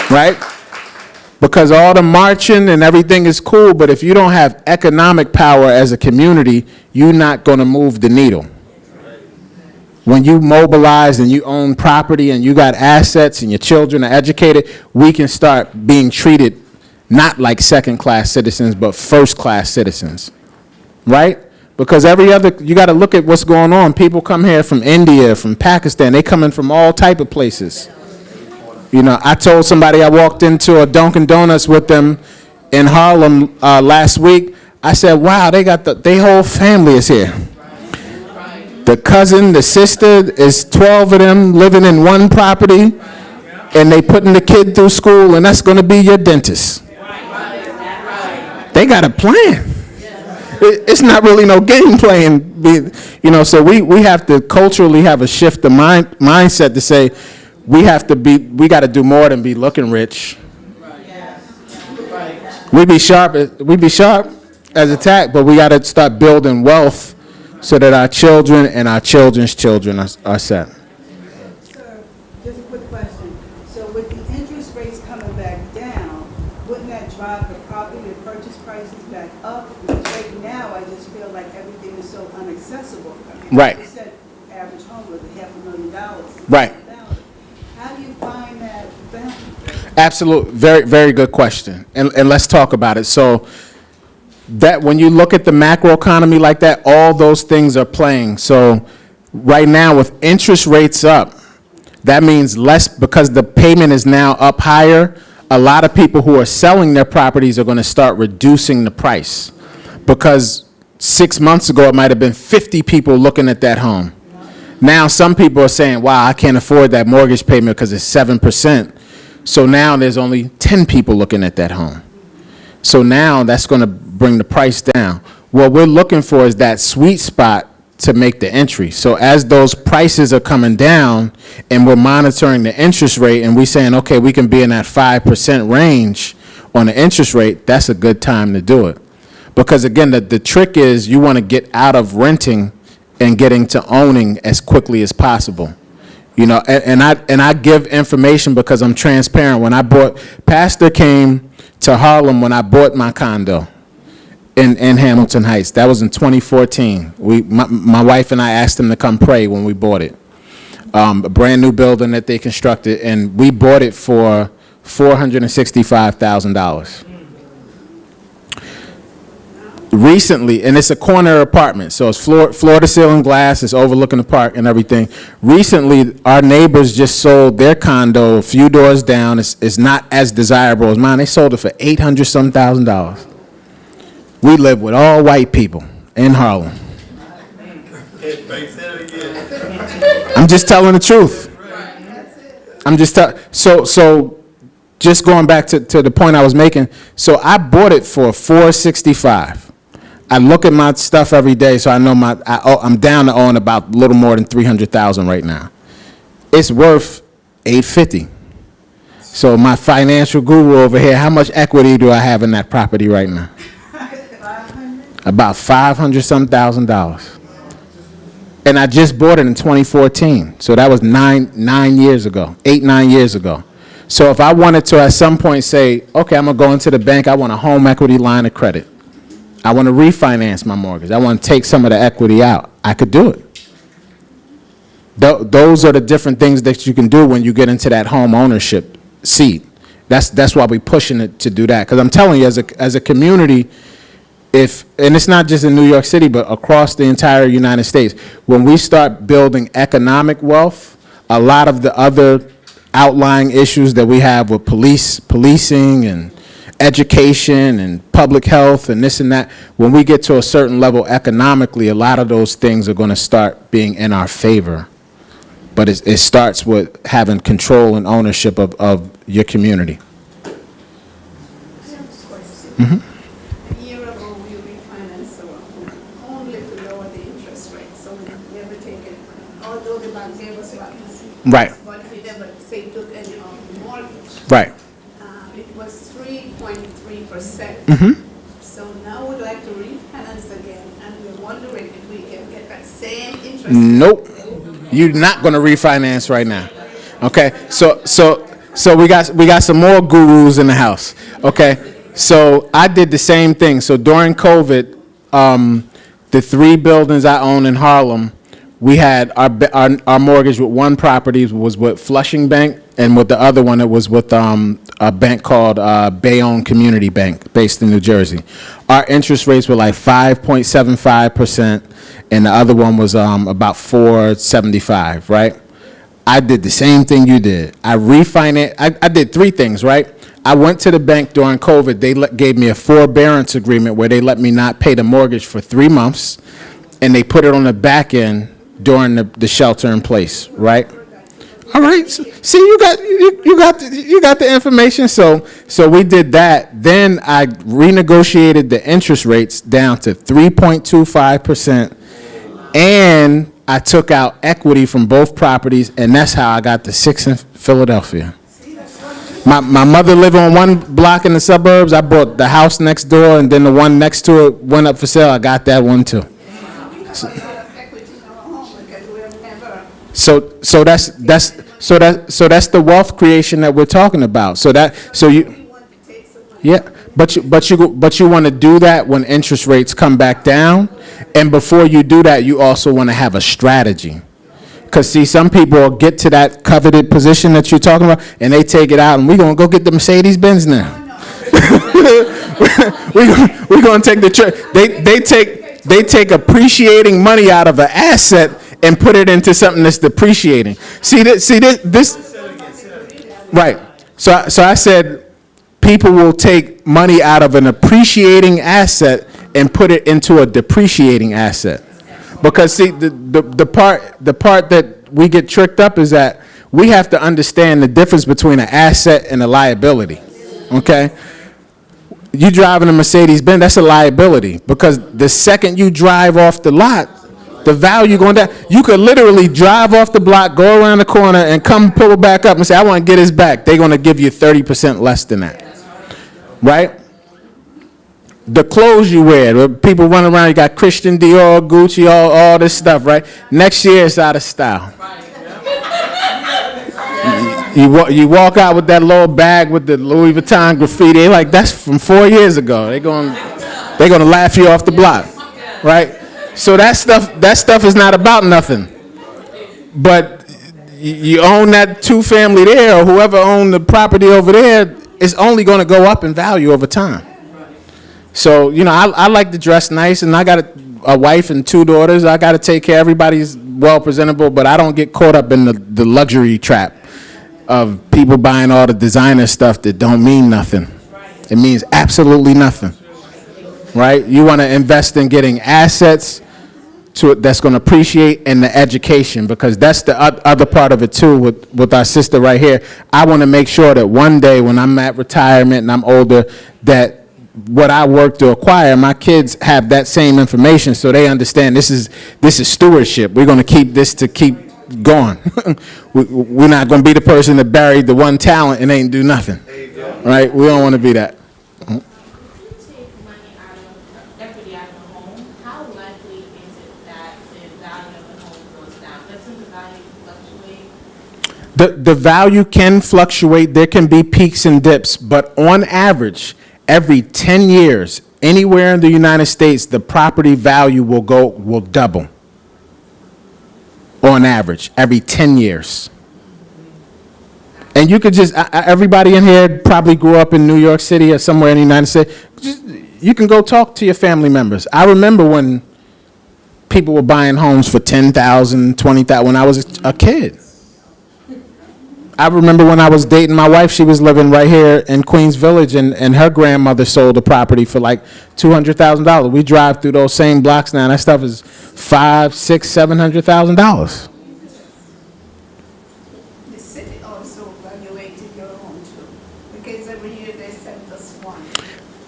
C: Right? Because all the marching and everything is cool, but if you don't have economic power as a community, you're not going to move the needle. When you mobilize and you own property and you got assets and your children are educated, we can start being treated not like second-class citizens, but first-class citizens, right? Because you got to look at what's going on. People come here from India, from Pakistan. They come in from all type of places. You know, I told somebody, I walked into a Dunkin' Donuts with them in Harlem last week. I said, wow, their whole family is here. The cousin, the sister, is 12 of them living in one property, and they putting the kid through school, and that's going to be your dentist. They got a plan. It's not really no game playing, you know. So we have to culturally have a shift of mindset to say we got to do more than be looking rich. We be sharp as attack, but we got to start building wealth so that our children and our children's children are set.
D: Sir, just a quick question. So with the interest rates coming back down, wouldn't that drive the property and purchase prices back up? Because right now, I just feel like everything is so inaccessible.
C: Right.
D: You said average home was $500,000.
C: Right.
D: How do you find that balance?
C: Absolutely. Very, very good question. And let's talk about it. So that when you look at the macro economy like that, all those things are playing. So right now with interest rates up, that means less, because the payment is now up higher. A lot of people who are selling their properties are going to start reducing the price, because 6 months ago it might have been 50 people looking at that home. Now some people are saying, wow, I can't afford that mortgage payment because it's 7%. So now there's only 10 people looking at that home. So now that's going to bring the price down. What we're looking for is that sweet spot to make the entry. So as those prices are coming down and we're monitoring the interest rate and we're saying, okay, we can be in that 5% range on the interest rate, that's a good time to do it. Because again, the trick is you want to get out of renting and getting to owning as quickly as possible. You know, and I give information because I'm transparent. When Pastor came to Harlem when I bought my condo in Hamilton Heights. That was in 2014. My wife and I asked him to come pray when we bought it. A brand new building that they constructed, and we bought it for $465,000. Recently, and it's a corner apartment, so it's floor-to-ceiling glass, it's overlooking the park and everything. Recently, our neighbors just sold their condo a few doors down. It's not as desirable as mine. They sold it for $800,000. We live with all white people in Harlem. I'm just telling the truth. I'm just so just going back to the point I was making. So I bought it for $465,000. I look at my stuff every day, so I know I'm down to own about a little more than $300,000 right now. It's worth $850. So my financial guru over here, how much equity do I have in that property right now?
D: 500?
C: About $500,000. And I just bought it in 2014. So that was 9 years ago, 9 years ago. So if I wanted to at some point say, okay, I'm gonna go into the bank, I want a home equity line of credit. I want to refinance my mortgage. I want to take some of the equity out. I could do it. Those are the different things that you can do when you get into that home ownership seat. That's why we're pushing it to do that. Because I'm telling you, as a community, and it's not just in New York City, but across the entire United States, when we start building economic wealth, a lot of the other outlying issues that we have with policing and education and public health and this and that, when we get to a certain level economically, a lot of those things are going to start being in our favor. But it starts with having control and ownership of your community.
J: A year ago, we refinanced our home only to lower the interest rate, so we never take it, although the bank gave us loans.
C: Right.
J: But we never, say, took any of the mortgage.
C: Right.
J: It was 3.3%. So now we'd like to refinance again, and we're wondering if we can get that same interest.
C: Nope. You're not going to refinance right now. Okay. So we got some more gurus in the house. Okay. So I did the same thing. So during COVID, the 3 buildings I own in Harlem, we had our mortgage with one property was with Flushing Bank, and with the other one it was with a bank called Bayonne Community Bank, based in New Jersey. Our interest rates were like 5.75%, and the other one was about 4.75, right? I did the same thing you did. I refinanced. I did 3 things, right? I went to the bank during COVID. They gave me a forbearance agreement where they let me not pay the mortgage for 3 months, and they put it on the back end during the shelter in place, right? All right. See, you got the information. So we did that. Then I renegotiated the interest rates down to 3.25%, and I took out equity from both properties, and that's how I got the 6 in Philadelphia. My mother lived on one block in the suburbs. I bought the house next door, and then the one next to it went up for sale. I got that one too. So that's the wealth creation that we're talking about. Yeah, but you want to do that when interest rates come back down, and before you do that, you also want to have a strategy. Because, see, some people get to that coveted position that you're talking about, and they take it out, and we're going to go get the Mercedes-Benz now. We're going to take the church. They take appreciating money out of an asset and put it into something that's depreciating. See this. Right. So I said people will take money out of an appreciating asset and put it into a depreciating asset. Because, see, the part that we get tricked up is that we have to understand the difference between an asset and a liability, okay? You driving a Mercedes-Benz, that's a liability, because the second you drive off the lot, the value going down. You could literally drive off the block, go around the corner, and come pull it back up and say, I want to get his back. They're going to give you 30% less than that, right? The clothes you wear, the people run around, you got Christian Dior, Gucci, all this stuff, right? Next year it's out of style. You walk out with that little bag with the Louis Vuitton graffiti, like that's from 4 years ago. They're gonna laugh you off the block, right? So that stuff is not about nothing. But you own that 2-family there, or whoever owned the property over there, it's only gonna go up in value over time. So, I like to dress nice, and I got a wife and 2 daughters. I got to take care. Everybody's well presentable, but I don't get caught up in the luxury trap of people buying all the designer stuff that don't mean nothing. It means absolutely nothing, right? You want to invest in getting assets that's going to appreciate, and the education, because that's the other part of it too with our sister right here. I want to make sure that one day when I'm at retirement and I'm older, that what I work to acquire, my kids have that same information, so they understand this is stewardship. We're going to keep this to keep going. We're not going to be the person that buried the one talent and ain't do nothing. Right? We don't want to be that.
I: If you take money out of equity out of the home, how likely is it that the value of the home goes down? Doesn't the value fluctuate?
C: The value can fluctuate. There can be peaks and dips, but on average, every 10 years, anywhere in the United States, the property value will double. On average, every 10 years. And you could just, everybody in here probably grew up in New York City or somewhere in the United States. You can go talk to your family members. I remember when people were buying homes for $10,000, $20,000 when I was a kid. I remember when I was dating my wife, she was living right here in Queens Village, and her grandmother sold a property for like $200,000. We drive through those same blocks now, and that stuff is $500,000, $600,000, $700,000.
J: The city also evaluated your home too, because every year they sent us one.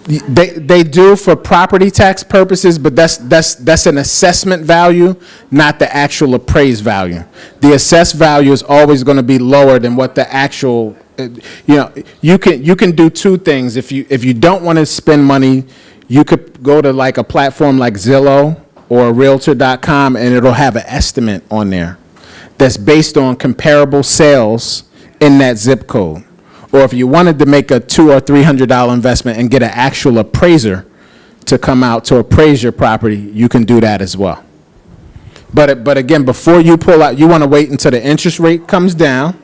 C: They do for property tax purposes, but that's an assessment value, not the actual appraised value. The assessed value is always going to be lower than what the actual. You can do two things. If you don't want to spend money, you could go to like a platform like Zillow or Realtor.com, and it'll have an estimate on there that's based on comparable sales in that zip code. Or if you wanted to make a $200 or $300 investment and get an actual appraiser to come out to appraise your property, you can do that as well. But again, before you pull out, you want to wait until the interest rate comes down.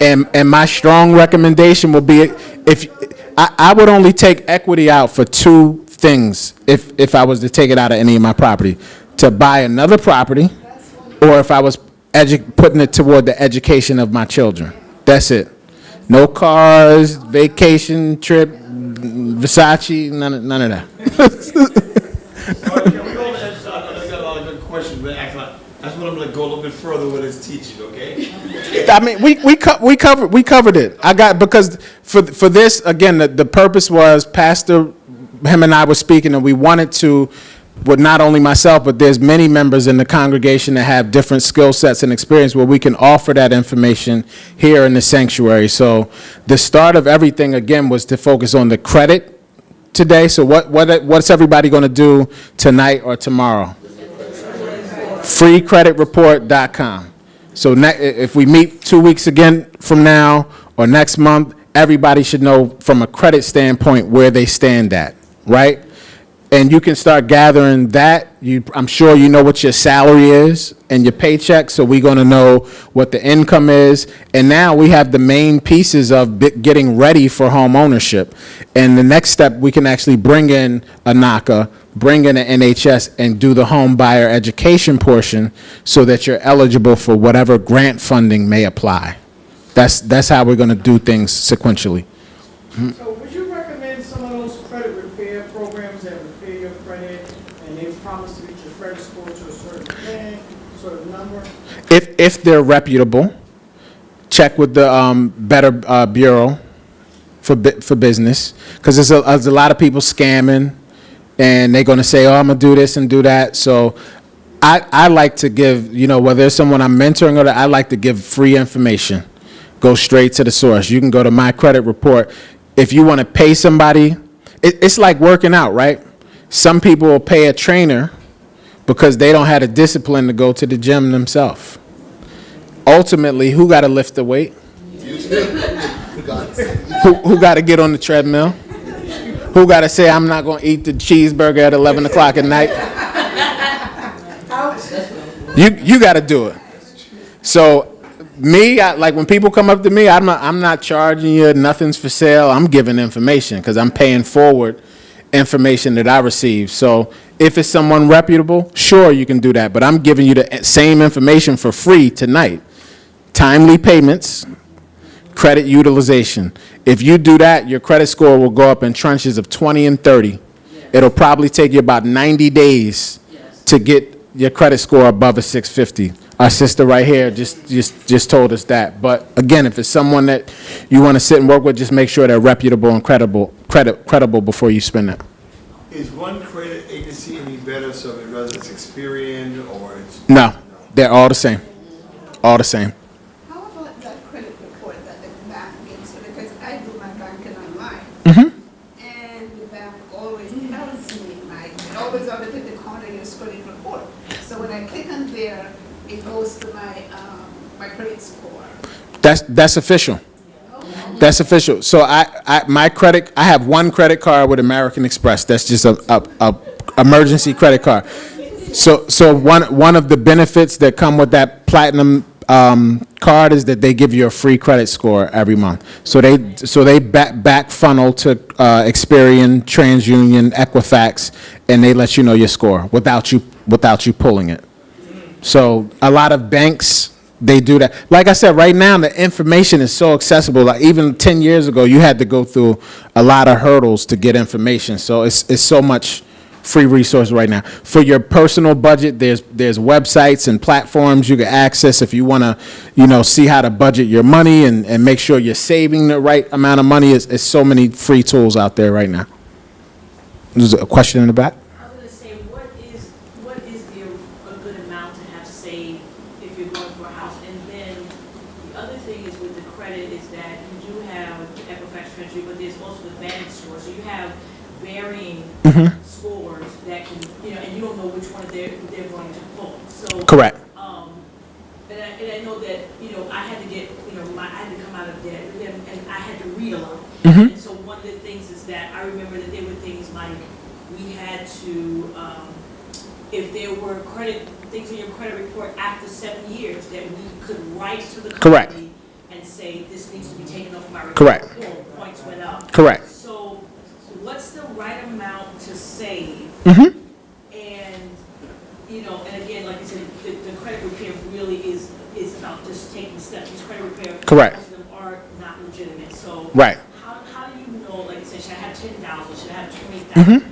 C: And my strong recommendation will be, if I would only take equity out for two things if I was to take it out of any of my property: to buy another property, or if I was putting it toward the education of my children. That's it. No cars, vacation trip, Versace, none of that.
B: Can we go to that side? I got a lot of good questions, but that's what I'm going to go a little bit further with his teaching, okay?
C: I mean, we covered it. Because for this, again, the purpose was Pastor, him and I were speaking, and we wanted to, with not only myself, but there's many members in the congregation that have different skill sets and experience where we can offer that information here in the sanctuary. So the start of everything, again, was to focus on the credit today. So what's everybody going to do tonight or tomorrow? freecreditreport.com. So if we meet 2 weeks again from now or next month, everybody should know from a credit standpoint where they stand at, right? And you can start gathering that. I'm sure you know what your salary is and your paycheck, so we're going to know what the income is. And now we have the main pieces of getting ready for home ownership. And the next step, we can actually bring in a NACA, bring in an NHS, and do the home buyer education portion so that you're eligible for whatever grant funding may apply. That's how we're going to do things sequentially.
F: So would you recommend some of those credit repair programs that repair your credit and they promise to get your credit score to a certain plan, sort of number?
C: If they're reputable, check with the Better Bureau for business, because there's a lot of people scamming, and they're going to say, oh, I'm going to do this and do that. So I like to give, whether it's someone I'm mentoring or I like to give free information. Go straight to the source. You can go to My Credit Report. If you want to pay somebody, it's like working out, right? Some people will pay a trainer because they don't have the discipline to go to the gym themselves. Ultimately, who got to lift the weight? Who got to get on the treadmill? Who got to say, I'm not going to eat the cheeseburger at 11 o'clock at night? You got to do it. So me, like when people come up to me, I'm not charging you. Nothing's for sale. I'm giving information because I'm paying forward information that I receive. So if it's someone reputable, sure, you can do that. But I'm giving you the same information for free tonight. Timely payments, credit utilization. If you do that, your credit score will go up in tranches of 20 and 30. It'll probably take you about 90 days to get your credit score above a 650. Our sister right here just told us that. But again, if it's someone that you want to sit and work with, just make sure they're reputable and credible credible before you spend it.
B: Is one credit agency any better, so whether it's Experian or it's?
C: No, they're all the same. All the same.
J: How about that credit report that the bank gives you? Because I do my banking online. And the bank always tells me, it always on the corner your credit report. So when I click on there, it goes to my credit score.
C: That's official. That's official. So I have one credit card with American Express. That's just a emergency credit card. So one of the benefits that come with that platinum card is that they give you a free credit score every month. So they back funnel to Experian, TransUnion, Equifax, and they let you know your score without you pulling it. So a lot of banks, they do that. Like I said, right now the information is so accessible. Like even 10 years ago, you had to go through a lot of hurdles to get information. So it's so much free resource right now. For your personal budget, there's websites and platforms you can access if you want to, see how to budget your money and make sure you're saving the right amount of money. It's so many free tools out there right now. There's a question in the back.
I: I was going to say, what is a good amount to have saved if you're going for a house? And then the other thing is with the credit is that you do have Equifax Treasury, but there's also the Vantage score. So you have varying scores that can, and you don't know which one they're going to pull. So
C: Correct.
I: And I know that I had to get I had to come out of debt and I had to read a lot. And so one of the things is that I remember that there were things like we had to if there were things in your credit report after 7 years that we could write to the company
C: Correct.
I: and say this needs to be taken off my report.
C: Correct.
I: Points went up.
C: Correct.
I: So what's the right amount to save? And and again, like you said, the credit repair really is about just taking steps. These credit repair,
C: Correct.
I: most of them are not legitimate. So
C: Right.
I: how do you know? Like you said, should I have 10,000? Should I have 20,000?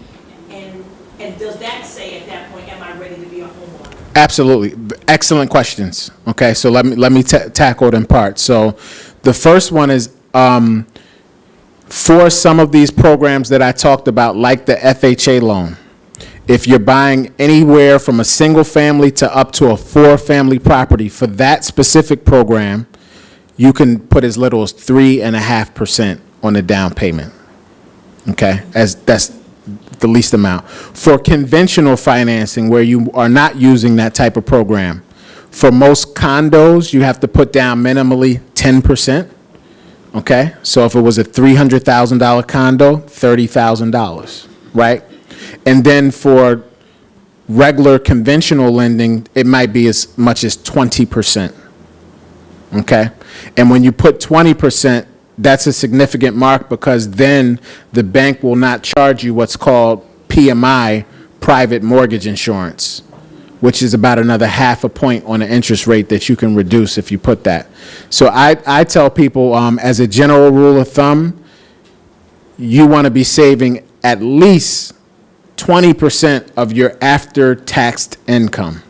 I: And does that say at that point, am I ready to be a homeowner?
C: Absolutely. Excellent questions. Okay, so let me tackle it in parts. So the first one is for some of these programs that I talked about, like the FHA loan, if you're buying anywhere from a single family to up to a 4-family property, for that specific program, you can put as little as 3.5% on the down payment. Okay, that's the least amount. For conventional financing, where you are not using that type of program, for most condos, you have to put down minimally 10%. Okay, so if it was a $300,000 condo, $30,000, right? And then for regular conventional lending, it might be as much as 20%. Okay, and when you put 20%, that's a significant mark because then the bank will not charge you what's called PMI, private mortgage insurance, which is about another 0.5 point on the interest rate that you can reduce if you put that. So I tell people, as a general rule of thumb, you want to be saving at least 20% of your after-taxed income,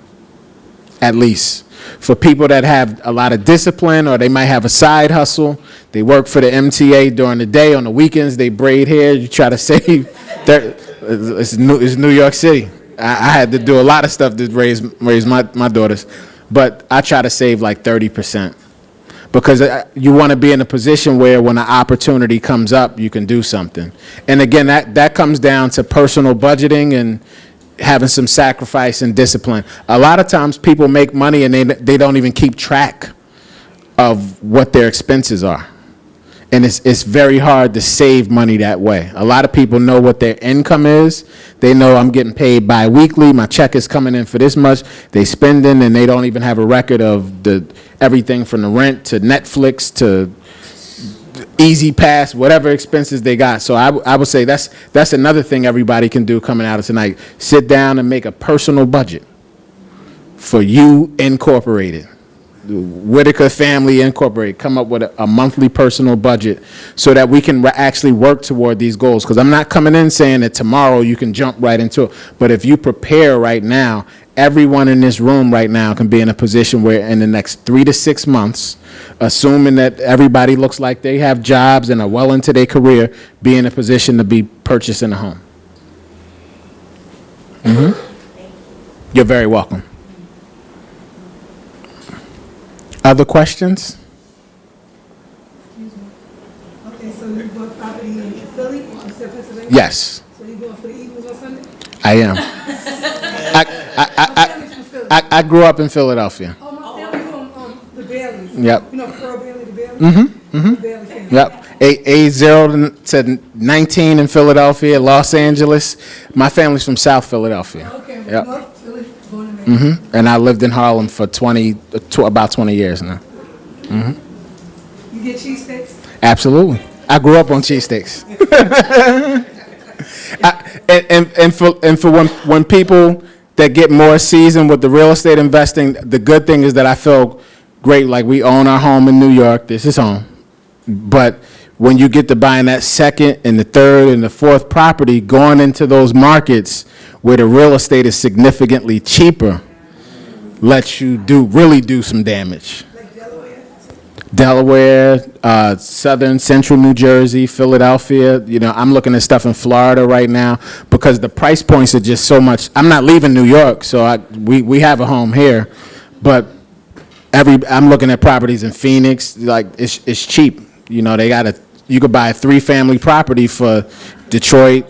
C: at least. For people that have a lot of discipline or they might have a side hustle, they work for the MTA during the day, on the weekends they braid hair, you try to save. It's New York City. I had to do a lot of stuff to raise my daughters, but I try to save like 30%. Because you want to be in a position where when an opportunity comes up, you can do something. And again, that comes down to personal budgeting and having some sacrifice and discipline. A lot of times people make money and they don't even keep track of what their expenses are. And it's very hard to save money that way. A lot of people know what their income is. They know I'm getting paid bi-weekly. My check is coming in for this much. They spending and they don't even have a record of everything from the rent to Netflix to Easy Pass, whatever expenses they got. So I would say that's another thing everybody can do coming out of tonight. Sit down and make a personal budget for you Incorporated. Whitaker Family Incorporated, come up with a monthly personal budget so that we can actually work toward these goals. Because I'm not coming in saying that tomorrow you can jump right into it. But if you prepare right now everyone in this room right now can be in a position where in the next 3 to 6 months, assuming that everybody looks like they have jobs and are well into their career, be in a position to be purchasing a home. You're very welcome. Other questions?
H: Okay, so you bought property in Philly, you said Pennsylvania?
C: Yes,
H: So you going for the Eagles on Sunday?
C: I am. I grew up in Philadelphia.
H: Oh, my family from the Baileys.
C: Yep.
H: You know Pearl Bailey, the Baileys? The Bailey family.
C: Yep. Age 0 to 19 in Philadelphia, Los Angeles. My family's from South Philadelphia.
H: Okay,
C: Yep.
H: North Philly, born and raised.
C: And I lived in Harlem for about 20 years now.
H: You get cheesesteaks?
C: Absolutely. I grew up on cheesesteaks. And for when people that get more seasoned with the real estate investing, the good thing is that I feel great, like we own our home in New York. This is home. But when you get to buying that second and the third and the fourth property, going into those markets where the real estate is significantly cheaper, lets you really do some damage.
H: Like
C: Delaware, southern, central New Jersey, Philadelphia. You know, I'm looking at stuff in Florida right now because the price points are just so much. I'm not leaving New York, so we have a home here, but I'm looking at properties in Phoenix. Like it's cheap. You know, you could buy a 3-family property for Detroit,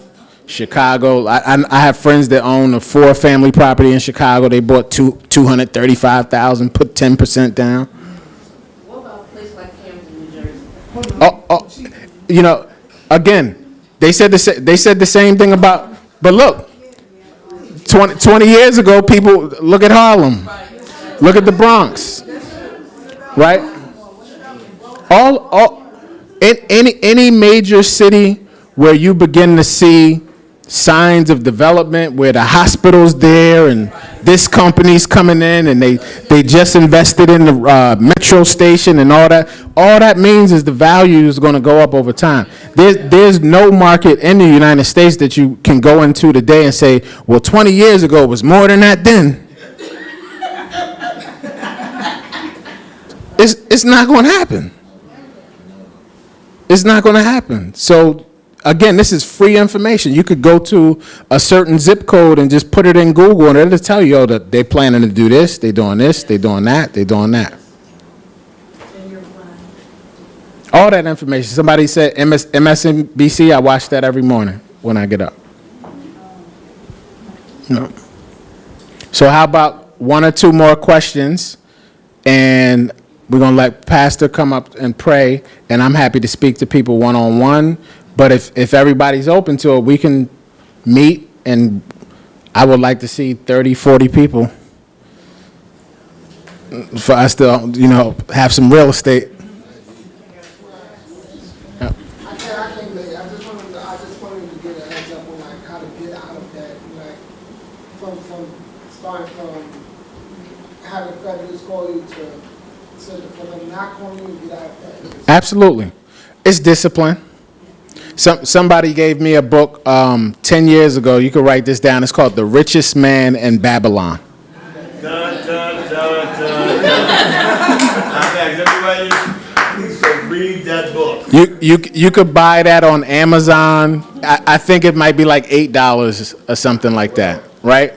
C: Chicago. I have friends that own a 4-family property in Chicago. They bought $235,000, put 10% down.
E: What about a place like Camden, New Jersey?
C: You know, again, they said the same thing about. But look, 20 years ago, people look at Harlem, look at the Bronx, right? In any major city where you begin to see signs of development, where the hospital's there and this company's coming in and they just invested in the metro station and all that means is the value is going to go up over time. There's no market in the United States that you can go into today and say, well, 20 years ago was more than that then. It's not going to happen. It's not going to happen. So, again, this is free information. You could go to a certain zip code and just put it in Google, and it'll tell you, that they're planning to do this, they're doing this, they're doing that, they're doing that. All that information. Somebody said MSNBC, I watch that every morning when I get up. No. So how about 1 or 2 more questions, and we're going to let Pastor come up and pray, and I'm happy to speak to people one-on-one. But if everybody's open to it, we can meet, and I would like to see 30, 40 people for us to, have some real estate.
K: I just wanted to get a heads up on how to get out of that, from starting from having creditors call you to for them not calling you and get out of that.
C: Absolutely. It's discipline. Somebody gave me a book 10 years ago. You can write this down. It's called The Richest Man in Babylon.
L: Everybody needs to read that book.
C: You could buy that on Amazon. I think it might be like $8 or something like that, right?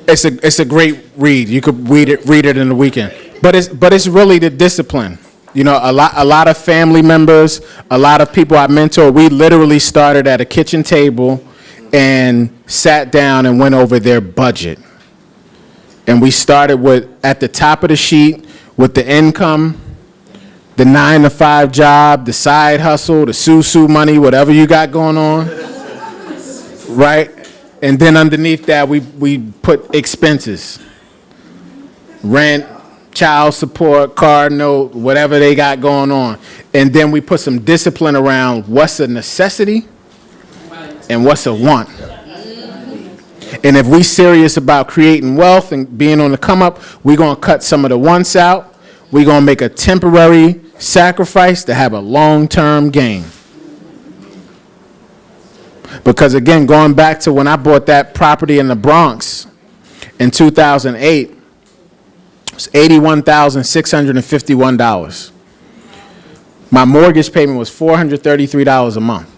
C: It's a great read. You could read it in the weekend. But it's really the discipline. A lot of family members, a lot of people I mentor, we literally started at a kitchen table and sat down and went over their budget. And we started at the top of the sheet with the income, the 9-to-5 job, the side hustle, the sue money, whatever you got going on, right? And then underneath that, we put expenses, rent, child support, car note, whatever they got going on. And then we put some discipline around what's a necessity and what's a want. And if we serious about creating wealth and being on the come up, we're going to cut some of the wants out. We're going to make a temporary sacrifice to have a long-term gain. Because again, going back to when I bought that property in the Bronx, In 2008, it's $81,651. My mortgage payment was $433 a month.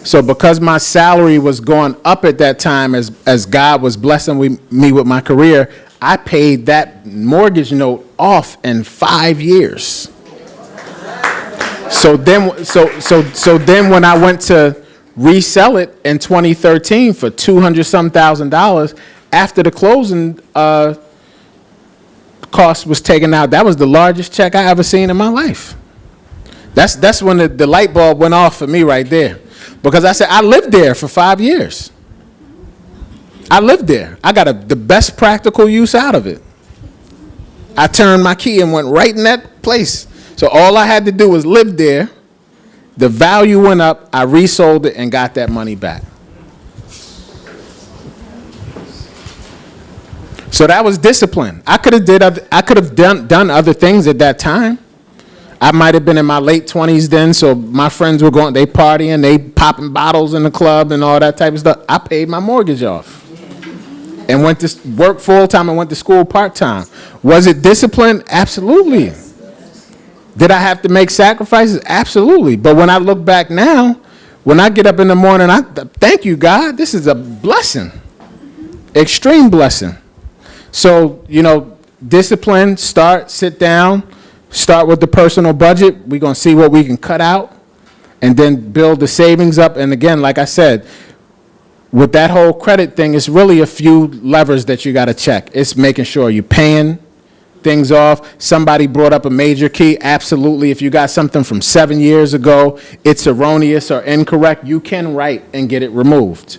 C: So because my salary was going up at that time as God was blessing me with my career, I paid that mortgage note off in 5 years. So then when I went to resell it in 2013 for $200-some thousand, after the closing cost was taken out, that was the largest check I ever seen in my life. That's when the light bulb went off for me right there. Because I said, I lived there for 5 years. I lived there. I got the best practical use out of it. I turned my key and went right in that place. So all I had to do was live there. The value went up. I resold it and got that money back. So that was discipline. I could have done other things at that time. I might have been in my late 20s then, so my friends were they partying, they popping bottles in the club and all that type of stuff. I paid my mortgage off and went to work full-time and went to school part-time. Was it discipline? Absolutely. Did I have to make sacrifices? Absolutely. But when I look back now, when I get up in the morning, I thank you, God. This is a blessing, extreme blessing. So, discipline, sit down. Start with the personal budget. We're going to see what we can cut out and then build the savings up. And again, like I said, with that whole credit thing, it's really a few levers that you got to check. It's making sure you're paying things off. Somebody brought up a major key. Absolutely. If you got something from 7 years ago, it's erroneous or incorrect, you can write and get it removed.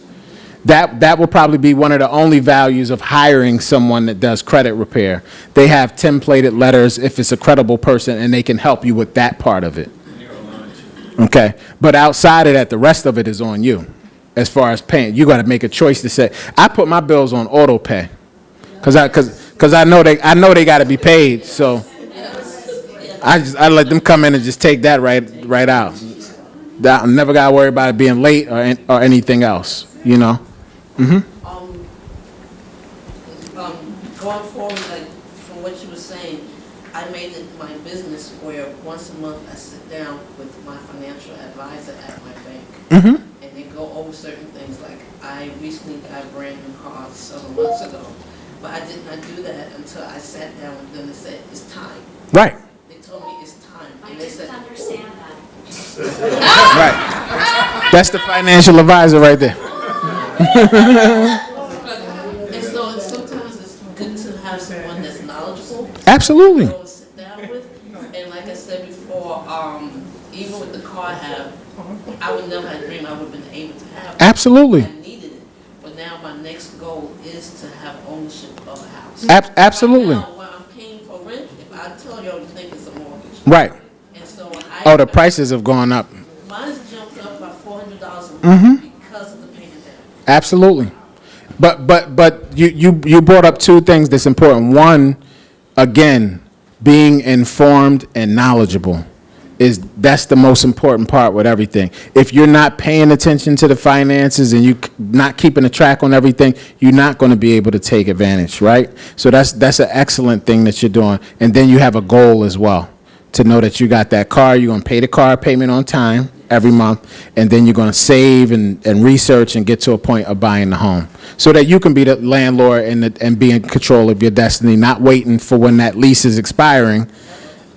C: That will probably be one of the only values of hiring someone that does credit repair. They have templated letters if it's a credible person, and they can help you with that part of it. Okay? But outside of that, the rest of it is on you as far as paying. You got to make a choice to say, I put my bills on auto pay because I know they got to be paid. So I let them come in and just take that right out. I never got to worry about it being late or anything else, Mm-hmm.
E: Going forward, like from what you were saying, I made it my business where once a month I sit down with my financial advisor at my bank, and they go over certain things. Like I recently got a brand new car several months ago, but I did not do that until I sat down with them and said, "It's time."
C: Right.
E: They told me it's time, and they
I: didn't
E: said,
I: understand that.
C: Right. That's the financial advisor right there.
E: And so sometimes it's good to have someone that's knowledgeable.
C: Absolutely.
E: To sit down with. And like I said before, even with the car I have, I would never have dreamed I would have been able to have it.
C: Absolutely.
E: I needed it. But now my next goal is to have ownership of a house.
C: Absolutely.
E: Right now, when I'm paying for rent, if I tell you, I would think it's a mortgage.
C: Right.
E: And so
C: the prices have gone up.
E: Mine's jumped up by $400 a month because of the payment down.
C: Absolutely. But you brought up two things that's important. One, again, being informed and knowledgeable that's the most important part with everything. If you're not paying attention to the finances and you're not keeping a track on everything, you're not going to be able to take advantage, right? So that's an excellent thing that you're doing. And then you have a goal as well, to know that you got that car, you're going to pay the car payment on time every month, and then you're going to save and research and get to a point of buying the home so that you can be the landlord and be in control of your destiny, not waiting for when that lease is expiring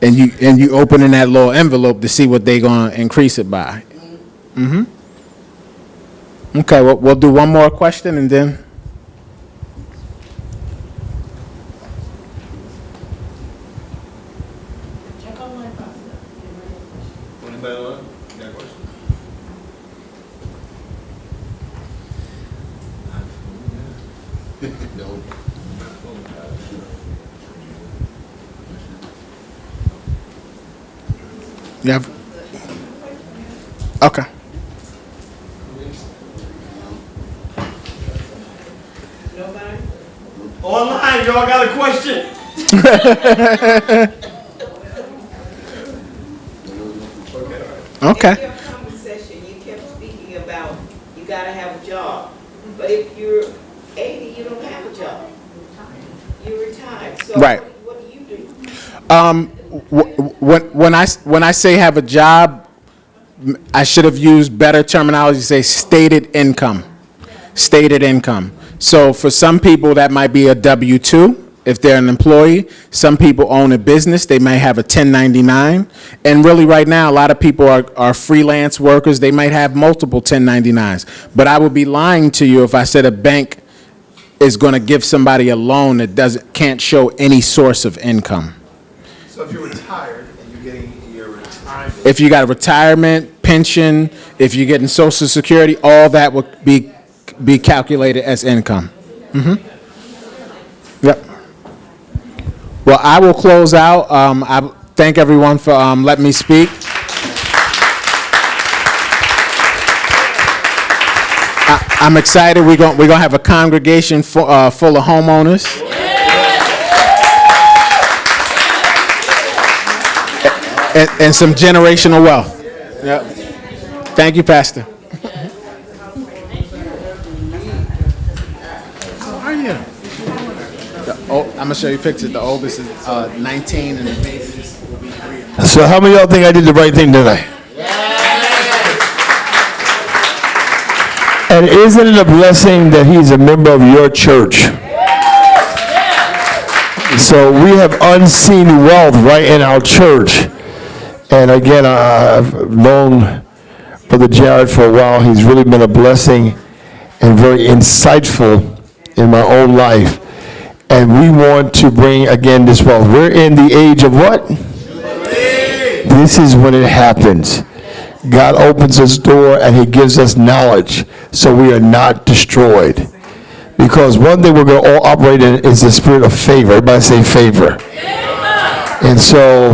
C: and you opening that little envelope to see what they're going to increase it by. Okay, we'll do one more question and then.
L: Anybody else? Got a question?
G: No.
C: Yeah. Okay.
F: Nobody?
L: Online, y'all got a question?
C: Okay.
M: In your conversation, you kept speaking about you gotta have a job. But if you're 80, you don't have a job. So
C: Right.
M: what do you do?
C: When I say have a job, I should have used better terminology, say stated income. Stated income. So for some people, that might be a W-2 if they're an employee. Some people own a business, they may have a 1099. And really right now, a lot of people are freelance workers, they might have multiple 1099s. But I would be lying to you if I said a bank is going to give somebody a loan that can't show any source of income.
B: So if you're retired and you're getting your retirement.
C: If you got a retirement, pension, if you're getting Social Security, all that would be calculated as income. Yep. Well, I will close out. I thank everyone for letting me speak. I'm excited. We're gonna have a congregation full of homeowners. And some generational wealth. Yep. Thank you, Pastor. How are you? I'm gonna show you pictures. The oldest is 19, and the babies will be 3.
B: So how many of y'all think I did the right thing tonight? And isn't it a blessing that he's a member of your church? So we have unseen wealth right in our church. And again, I've known Brother Jared for a while. He's really been a blessing and very insightful in my own life. And we want to bring, again, this wealth. We're in the age of what? This is when it happens. God opens his door and he gives us knowledge so we are not destroyed. Because one thing we're going to all operate in is the spirit of favor. Everybody say favor. And so,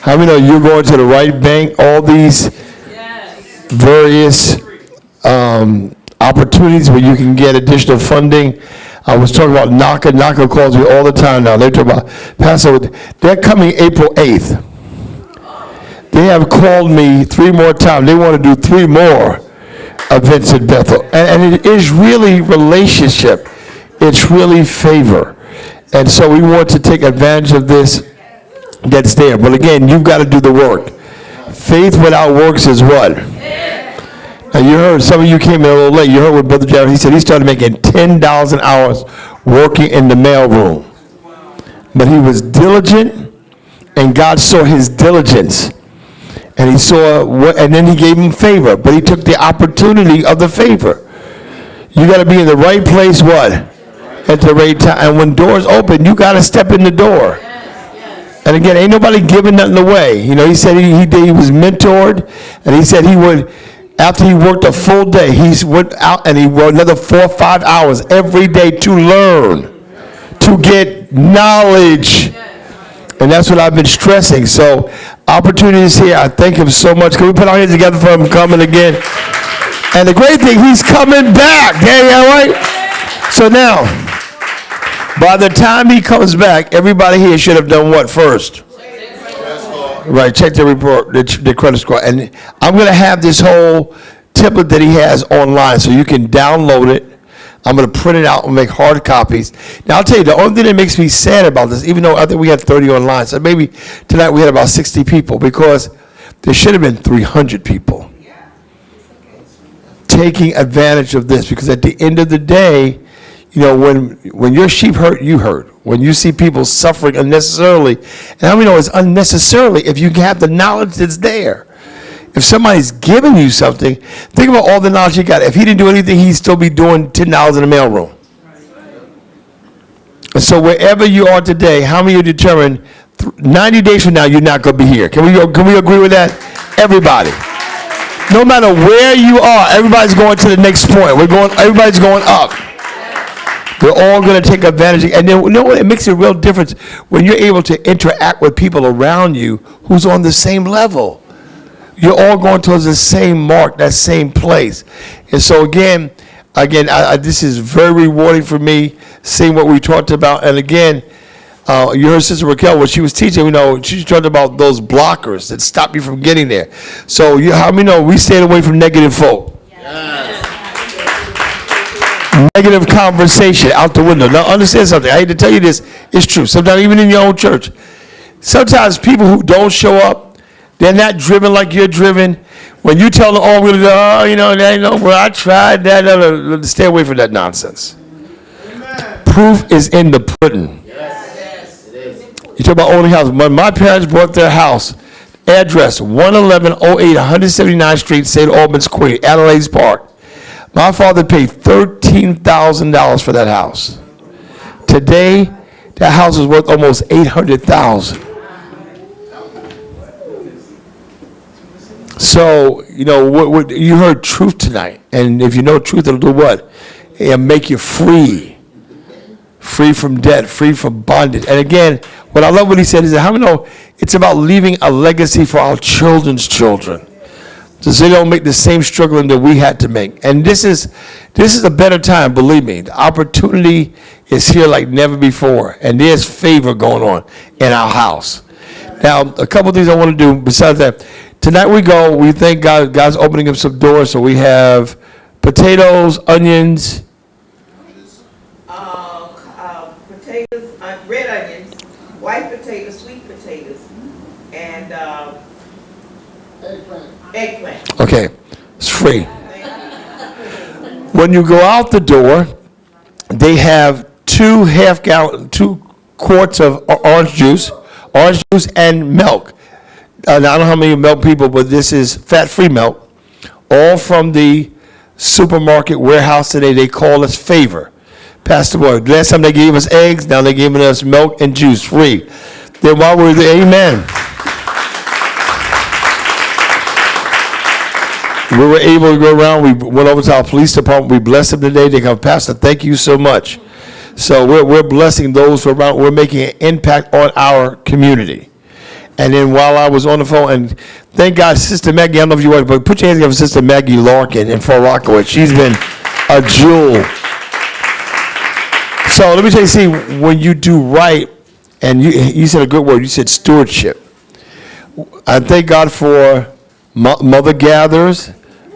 B: how many know you're going to the right bank? All these various opportunities where you can get additional funding. I was talking about NACA. NACA calls me all the time now. They're talking about, Pastor, they're coming April 8th. They have called me 3 more times. They want to do 3 more events at Bethel. And it is really relationship. It's really favor. And so we want to take advantage of this that's there. But again, you've got to do the work. Faith without works is what? Now you heard, some of you came in a little late. You heard what Brother Jared, he said he started making $10 an hour working in the mailroom. But he was diligent, and God saw his diligence. And he saw what, and then he gave him favor. But he took the opportunity of the favor. You got to be in the right place, what? At the right time. And when doors open, you got to step in the door. And again, ain't nobody giving nothing away. You know, he said he was mentored, and he said he would, after he worked a full day, he went out and he worked another 4 or 5 hours every day to learn, to get knowledge. And that's what I've been stressing. So opportunities here. I thank him so much. Can we put our hands together for him coming again? And the great thing, he's coming back. Yeah, right? So now, by the time he comes back, everybody here should have done what first? Right, check the report, the credit score. And I'm going to have this whole template that he has online so you can download it. I'm going to print it out and make hard copies. Now, I'll tell you, the only thing that makes me sad about this, even though I think we had 30 online, so maybe tonight we had about 60 people, because there should have been 300 people taking advantage of this. Because at the end of the day, you know, when your sheep hurt, you hurt. When you see people suffering unnecessarily, and how many know it's unnecessarily if you have the knowledge that's there. If somebody's giving you something, think about all the knowledge he got. If he didn't do anything, he'd still be doing $10 in the mailroom. And so wherever you are today, how many are determined 90 days from now you're not going to be here? Can we agree with that? Everybody. No matter where you are, everybody's going to the next point. Everybody's going up. We're all going to take advantage. And then, you know what? It makes a real difference when you're able to interact with people around you who's on the same level. You're all going towards the same mark, that same place. And so again, this is very rewarding for me, seeing what we talked about. And again, you heard Sister Raquel, what she was teaching, you know, she talked about those blockers that stop you from getting there. So how many know we stayed away from negative folk? Negative conversation out the window. Now, understand something. I hate to tell you this. It's true. Sometimes even in your own church. Sometimes people who don't show up, they're not driven like you're driven. When you tell them, oh, really, well, I tried that. Stay away from that nonsense. Amen. Proof is in the pudding.
L: Yes, it is.
B: You talk about owning a house. When my parents bought their house, address 11108 179th Street, St. Albans, Queen, Adelaide's Park. My father paid $13,000 for that house. Today, that house is worth almost $800,000. So, what you heard truth tonight, and if you know truth, it'll do what? It'll make you free. Free from debt, free from bondage. And again, what I love what he said is that how many know it's about leaving a legacy for our children's children, so they don't make the same struggling that we had to make. And this is a better time, believe me. The opportunity is here like never before, and there's favor going on in our house. Now, a couple of things I want to do besides that. Tonight we thank God. God's opening up some doors, so we have potatoes, onions.
M: Potatoes, red onions, white potatoes, sweet potatoes, and eggplant.
B: Okay, it's free. When you go out the door, they have 2 quarts of orange juice and milk. Now, I don't know how many milk people, but this is fat-free milk, all from the supermarket warehouse today. They call us Favor. Pastor Boy, last time they gave us eggs, now they're giving us milk and juice free. Then while we're there, amen. We were able to go around. We went over to our police department. We blessed them today. They come, Pastor, thank you so much. So we're blessing those who are around. We're making an impact on our community. And then while I was on the phone, and thank God, Sister Maggie, I don't know if you want, but put your hands together for Sister Maggie Larkin in Fort Rockaway. She's been a jewel. So let me tell you, see, when you do right, and you said a good word, you said stewardship. I thank God for Mother Gatherers,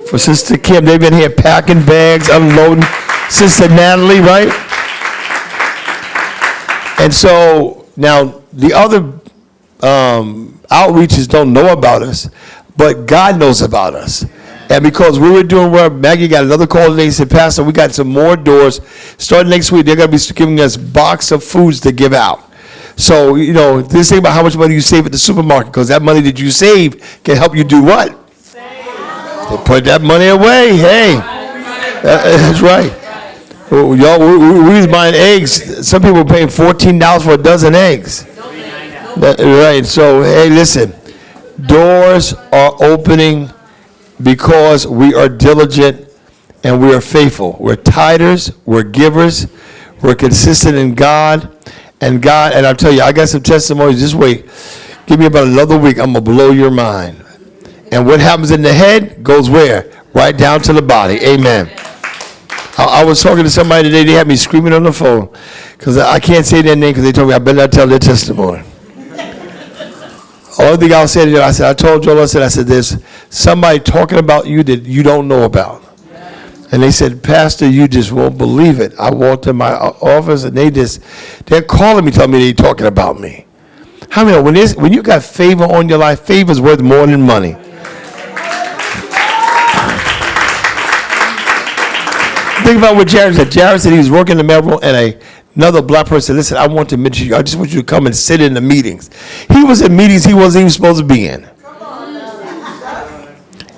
B: for Sister Kim. They've been here packing bags, unloading. Sister Natalie, right? And so now the other outreaches don't know about us, but God knows about us. And because we were doing well, Maggie got another call today. He said, Pastor, we got some more doors. Starting next week, they're going to be giving us box of foods to give out. So, this thing about how much money you save at the supermarket, because that money that you save can help you do what? They put that money away. Hey, that's right. Y'all, we was buying eggs. Some people were paying $14 for a dozen eggs. Right. So, hey, listen. Doors are opening because we are diligent and we are faithful. We're tithers, we're givers, we're consistent in God. And I'll tell you, I got some testimonies. Just wait. Give me about another week. I'm going to blow your mind. And what happens in the head goes where? Right down to the body. Amen. I was talking to somebody today. They had me screaming on the phone because I can't say their name because they told me I better not tell their testimony. Only thing I'll say to them, I told Joel, I said, there's somebody talking about you that you don't know about. And they said, Pastor, you just won't believe it. I walked in my office and they're calling me, telling me they're talking about me. How many know when you got favor on your life, favor's worth more than money. Think about what Jared said. Jared said he was working in the mailroom and another black person, listen, I want to mention you. I just want you to come and sit in the meetings. He was in meetings he wasn't even supposed to be in.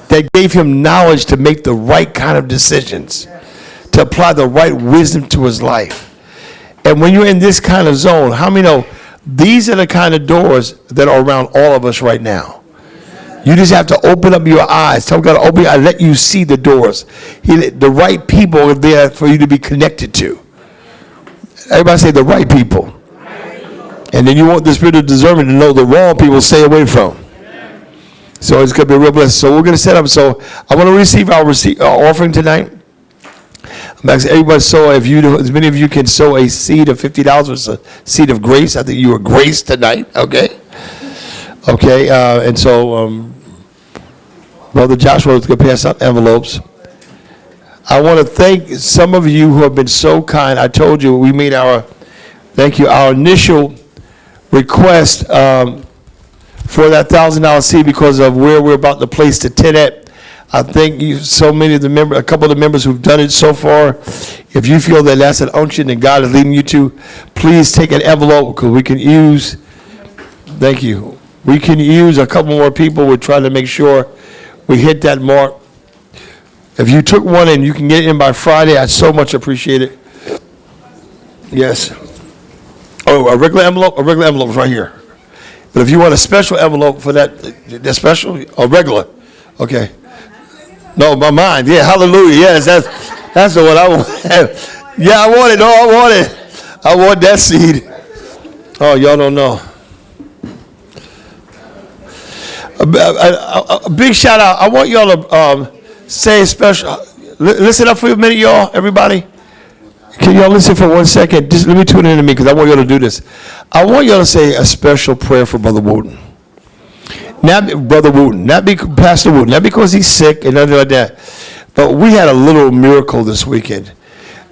B: That gave him knowledge to make the right kind of decisions, to apply the right wisdom to his life. And when you're in this kind of zone, how many know these are the kind of doors that are around all of us right now? You just have to open up your eyes. Tell God to open your eyes, let you see the doors. The right people are there for you to be connected to. Everybody say the right people. And then you want the spirit of discernment to know the wrong people stay away from. So it's going to be a real blessing. So we're going to set up. So I want to receive our offering tonight. I'm asking everybody sow. As many of you can sow a seed of $50, it's a seed of grace. I think you are graced tonight. Okay. Okay. And so Brother Joshua is going to pass out envelopes. I want to thank some of you who have been so kind. I told you we made our initial request for that $1,000 seed because of where we're about to place the tent at. I thank you, so many of the members, a couple of the members who've done it so far. If you feel that that's an unction that God is leading you to, please take an envelope because we can use, thank you. We can use a couple more people. We're trying to make sure we hit that mark. If you took one and you can get it in by Friday, I'd so much appreciate it. Yes. Oh, a regular envelope is right here. But if you want a special envelope for that special, or regular, okay. No, my mind, yeah, hallelujah, yes, that's the one I want. Yeah, I want it, I want that seed. Oh, y'all don't know. A big shout out. I want y'all to say a special, listen up for a minute, y'all, everybody. Can y'all listen for 1 second? Just let me tune in to me because I want y'all to do this. I want y'all to say a special prayer for Brother Wooten. Not Brother Wooten, Pastor Wooten, not because he's sick and nothing like that. But we had a little miracle this weekend.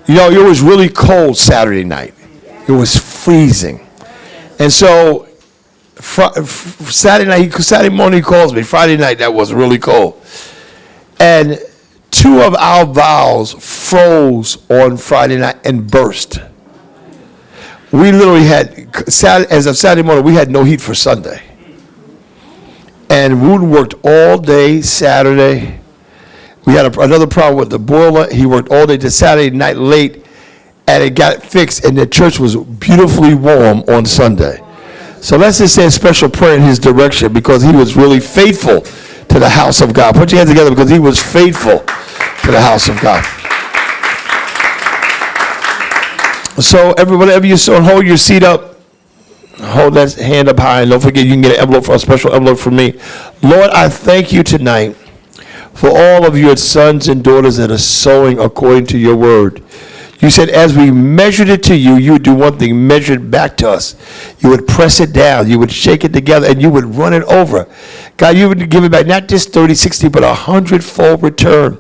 B: You know, it was really cold Saturday night. It was freezing. And so Saturday morning he calls me. Friday night, that was really cold. And 2 of our valves froze on Friday night and burst. We literally had, as of Saturday morning, we had no heat for Sunday. And Wooten worked all day Saturday. We had another problem with the boiler. He worked all day to Saturday night late, and it got fixed, and the church was beautifully warm on Sunday. So let's just say a special prayer in his direction because he was really faithful to the house of God. Put your hands together because he was faithful to the house of God. So whatever you're sowing, hold your seat up. Hold that hand up high, and don't forget you can get an envelope, for a special envelope from me. Lord, I thank you tonight for all of your sons and daughters that are sowing according to your word. You said as we measured it to you, you would do one thing, measure it back to us. You would press it down, you would shake it together, and you would run it over. God, you would give it back, not just 30, 60, but 100-fold return.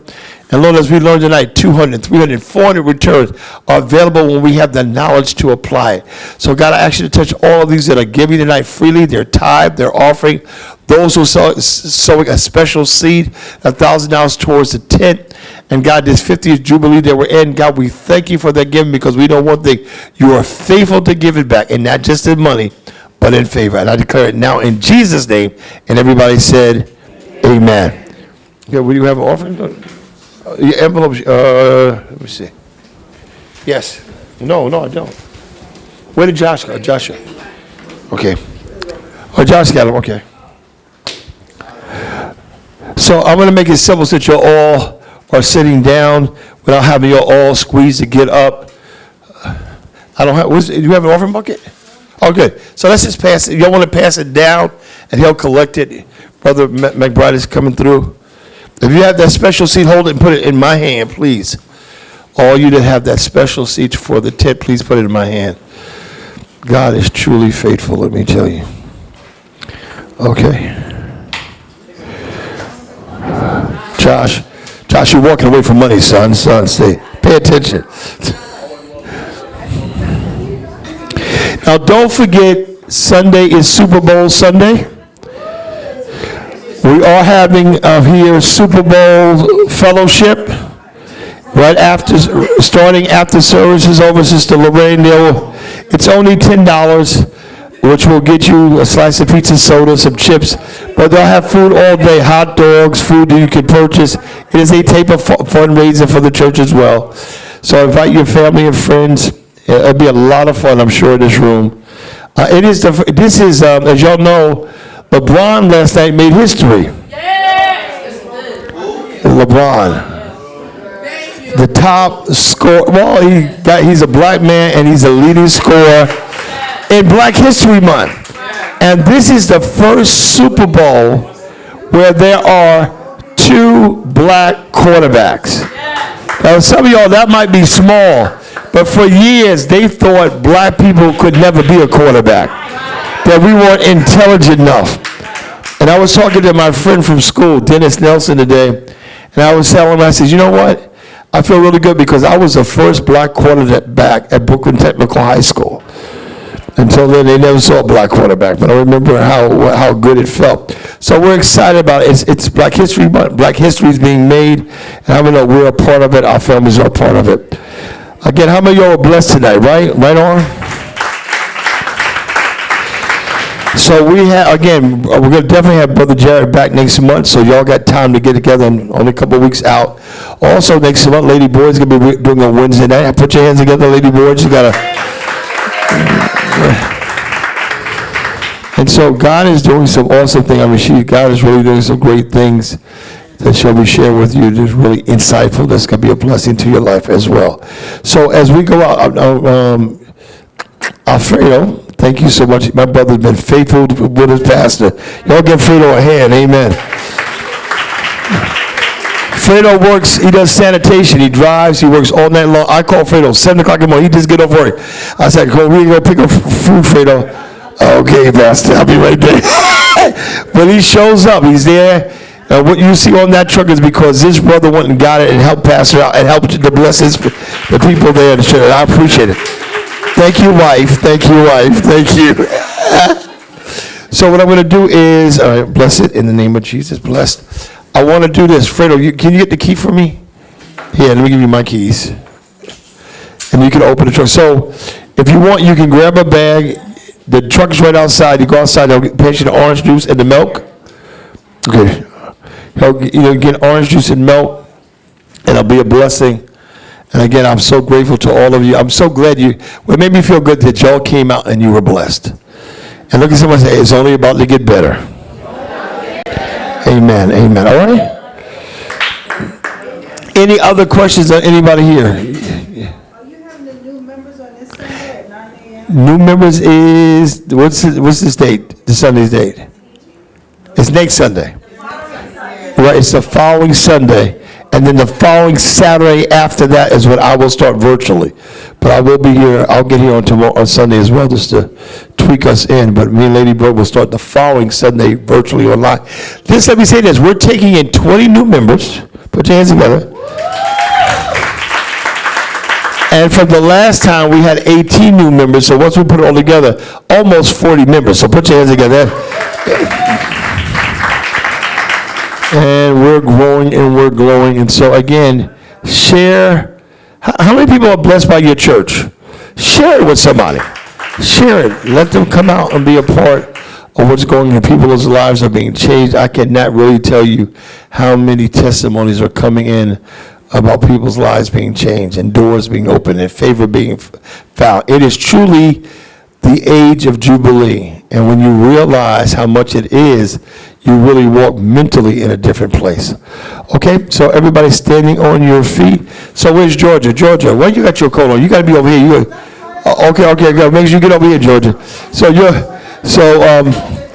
B: And Lord, as we learned tonight, 200, 300, 400 returns are available when we have the knowledge to apply it. So God, I ask you to touch all of these that are giving tonight freely, their tithe, their offering, those who are sowing a special seed, $1,000 towards the tent. And God, this 50th Jubilee that we're in, God, we thank you for that giving because we know one thing, you are faithful to give it back, and not just in money, but in favor. And I declare it now in Jesus' name. And everybody said, amen. Okay, will you have an offering? Your envelopes, let me see. Yes. No, I don't. Where did Josh go? Joshua. Okay. Oh, Josh got them, okay. So I'm going to make it simple since you all are sitting down without having you all squeeze to get up. I don't have, do you have an offering bucket? Oh, good. So let's just pass it. Y'all want to pass it down and he'll collect it. Brother McBride is coming through. If you have that special seed, hold it and put it in my hand, please. All you that have that special seed for the tent, please put it in my hand. God is truly faithful, let me tell you. Okay. Josh, you're walking away from money, son. Stay. Pay attention. Now, don't forget, Sunday is Super Bowl Sunday. We are having here Super Bowl fellowship right after, starting after service is over. Sister Lorraine, it's only $10, which will get you a slice of pizza, soda, some chips, but they'll have food all day, hot dogs, food that you can purchase. It is a type of fundraiser for the church as well. So invite your family and friends. It'll be a lot of fun, I'm sure, in this room. This is, as y'all know, LeBron last night made history. LeBron, the top scorer. Well, he's a black man and he's a leading scorer in Black History Month. And this is the first Super Bowl where there are 2 black quarterbacks. Now, some of y'all, that might be small, but for years they thought black people could never be a quarterback, that we weren't intelligent enough. And I was talking to my friend from school, Dennis Nelson, today, and I was telling him, I said, you know what? I feel really good because I was the first black quarterback at Brooklyn Technical High School. Until then, they never saw a black quarterback, but I remember how good it felt. So we're excited about it. It's Black History Month. Black History is being made, and I know we're a part of it. Our families are a part of it. Again, how many of y'all are blessed tonight, right? Right on? So we have, again, we're going to definitely have Brother Jared back next month, so y'all got time to get together and only a couple of weeks out. Also, next month, Lady Boyd's going to be doing a Wednesday night. Put your hands together, Lady Boyd. You got to... And so God is doing some awesome things. I mean, God is really doing some great things that shall be shared with you. That's really insightful. That's going to be a blessing to your life as well. So as we go out, Alfredo, thank you so much. My brother's been faithful with his pastor. Y'all give Fredo a hand. Amen. Fredo works, he does sanitation, he drives, he works all night long. I call Fredo 7 o'clock in the morning, he just get off work. I said, "Go, we go pick up food, Fredo." "Okay, Pastor, I'll be right there." But he shows up, he's there. What you see on that truck is because this brother went and got it and helped Pastor out and helped to bless the people there in the church. I appreciate it. Thank you, wife. Thank you, wife. Thank you. So what I'm going to do is, bless it in the name of Jesus, blessed. I want to do this. Fredo, can you get the key for me? Here, let me give you my keys. And you can open the truck. So if you want, you can grab a bag. The truck is right outside. You go outside, they'll pass you the orange juice and the milk. Okay. Get orange juice and milk, and it'll be a blessing. And again, I'm so grateful to all of you. I'm so glad well, it made me feel good that y'all came out and you were blessed. And look at someone say, it's only about to get better. Amen, amen. All right? Any other questions on anybody here?
D: Are you having the new members on this Sunday at 9 a.m.?
B: New members is, what's this date? The Sunday's date? It's next Sunday. Right, it's the following Sunday. And then the following Saturday after that is when I will start virtually. But I will be here, I'll get here on Sunday as well, just to tweak us in. But me and Lady Bird will start the following Sunday virtually online. Let me say this, we're taking in 20 new members. Put your hands together. And from the last time, we had 18 new members. So once we put it all together, almost 40 members. So put your hands together. And we're growing and we're glowing. And so again, share. How many people are blessed by your church? Share it with somebody. Share it. Let them come out and be a part of what's going on. People's lives are being changed. I cannot really tell you how many testimonies are coming in about people's lives being changed and doors being opened and favor being found. It is truly the age of Jubilee. And when you realize how much it is, you really walk mentally in a different place. Okay, so everybody standing on your feet. So where's Georgia? Georgia, where you got your coat on? You got to be over here. Okay, good. Make sure you get over here, Georgia.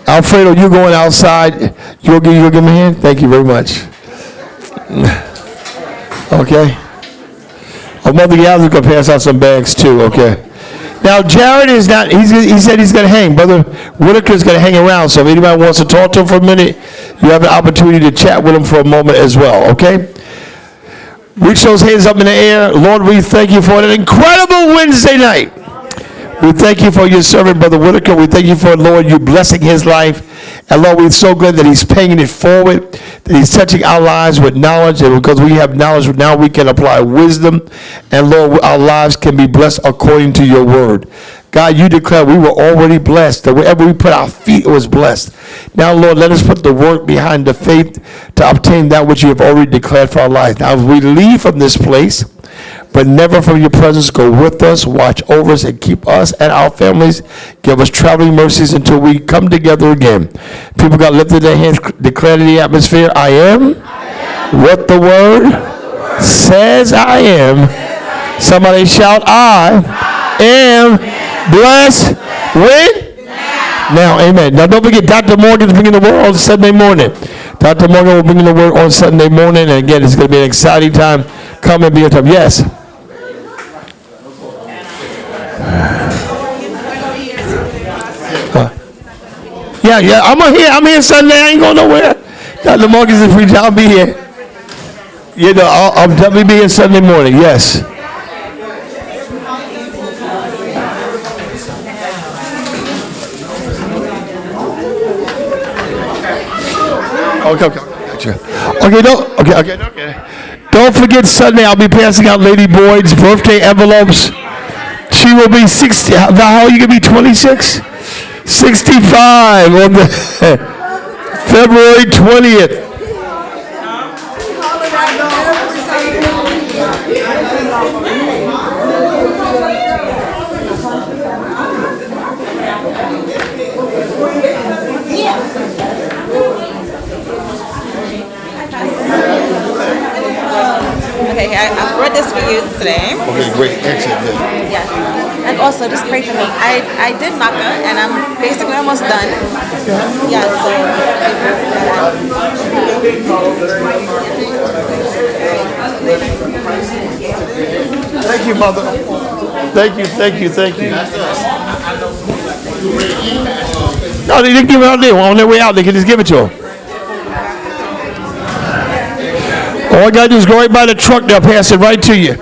B: Alfredo, you're going outside. You'll give me a hand? Thank you very much. Okay. Mother Gal's going to pass out some bags too, okay. Now, Jared is not, he said he's going to hang. Brother Whitaker's going to hang around, so if anybody wants to talk to him for a minute, you have an opportunity to chat with him for a moment as well, okay? Reach those hands up in the air. Lord, we thank you for an incredible Wednesday night. We thank you for your servant, Brother Whitaker. We thank you for, Lord, you blessing his life. And Lord, we're so glad that he's paying it forward, that he's touching our lives with knowledge. And because we have knowledge, now we can apply wisdom. And Lord, our lives can be blessed according to your word. God, you declare we were already blessed, that wherever we put our feet, it was blessed. Now, Lord, let us put the work behind the faith to obtain that which you have already declared for our lives. Now, as we leave from this place, but never from your presence, go with us, watch over us, and keep us and our families. Give us traveling mercies until we come together again. People got lifted their hands, declare to the atmosphere, I am what the word says I am. Somebody shout, I am blessed with now. Amen. Now don't forget, Dr. Morgan's bringing the word on Sunday morning. Dr. Morgan will bring the word on Sunday morning. And again, it's going to be an exciting time. Come and be on time. Yes. Yeah, I'm here Sunday. I ain't going nowhere. Dr. Morgan's is free. I'll be here. You know, I'll definitely be in Sunday morning, yes. Okay, gotcha. Okay. Don't forget Sunday, I'll be passing out Lady Boyd's birthday envelopes. She will be 60, how old are you going to be, 26? 65 on the February 20th.
N: Okay, I brought this for you today.
B: Okay, great, excellent.
N: Yes. And also, just pray for me. I did maca, and I'm basically almost done. Yeah, so.
B: Thank you, Mother. Thank you. No, they didn't give it out there. On their way out, they can just give it to them. All I got to do is go right by the truck, they'll pass it right to you.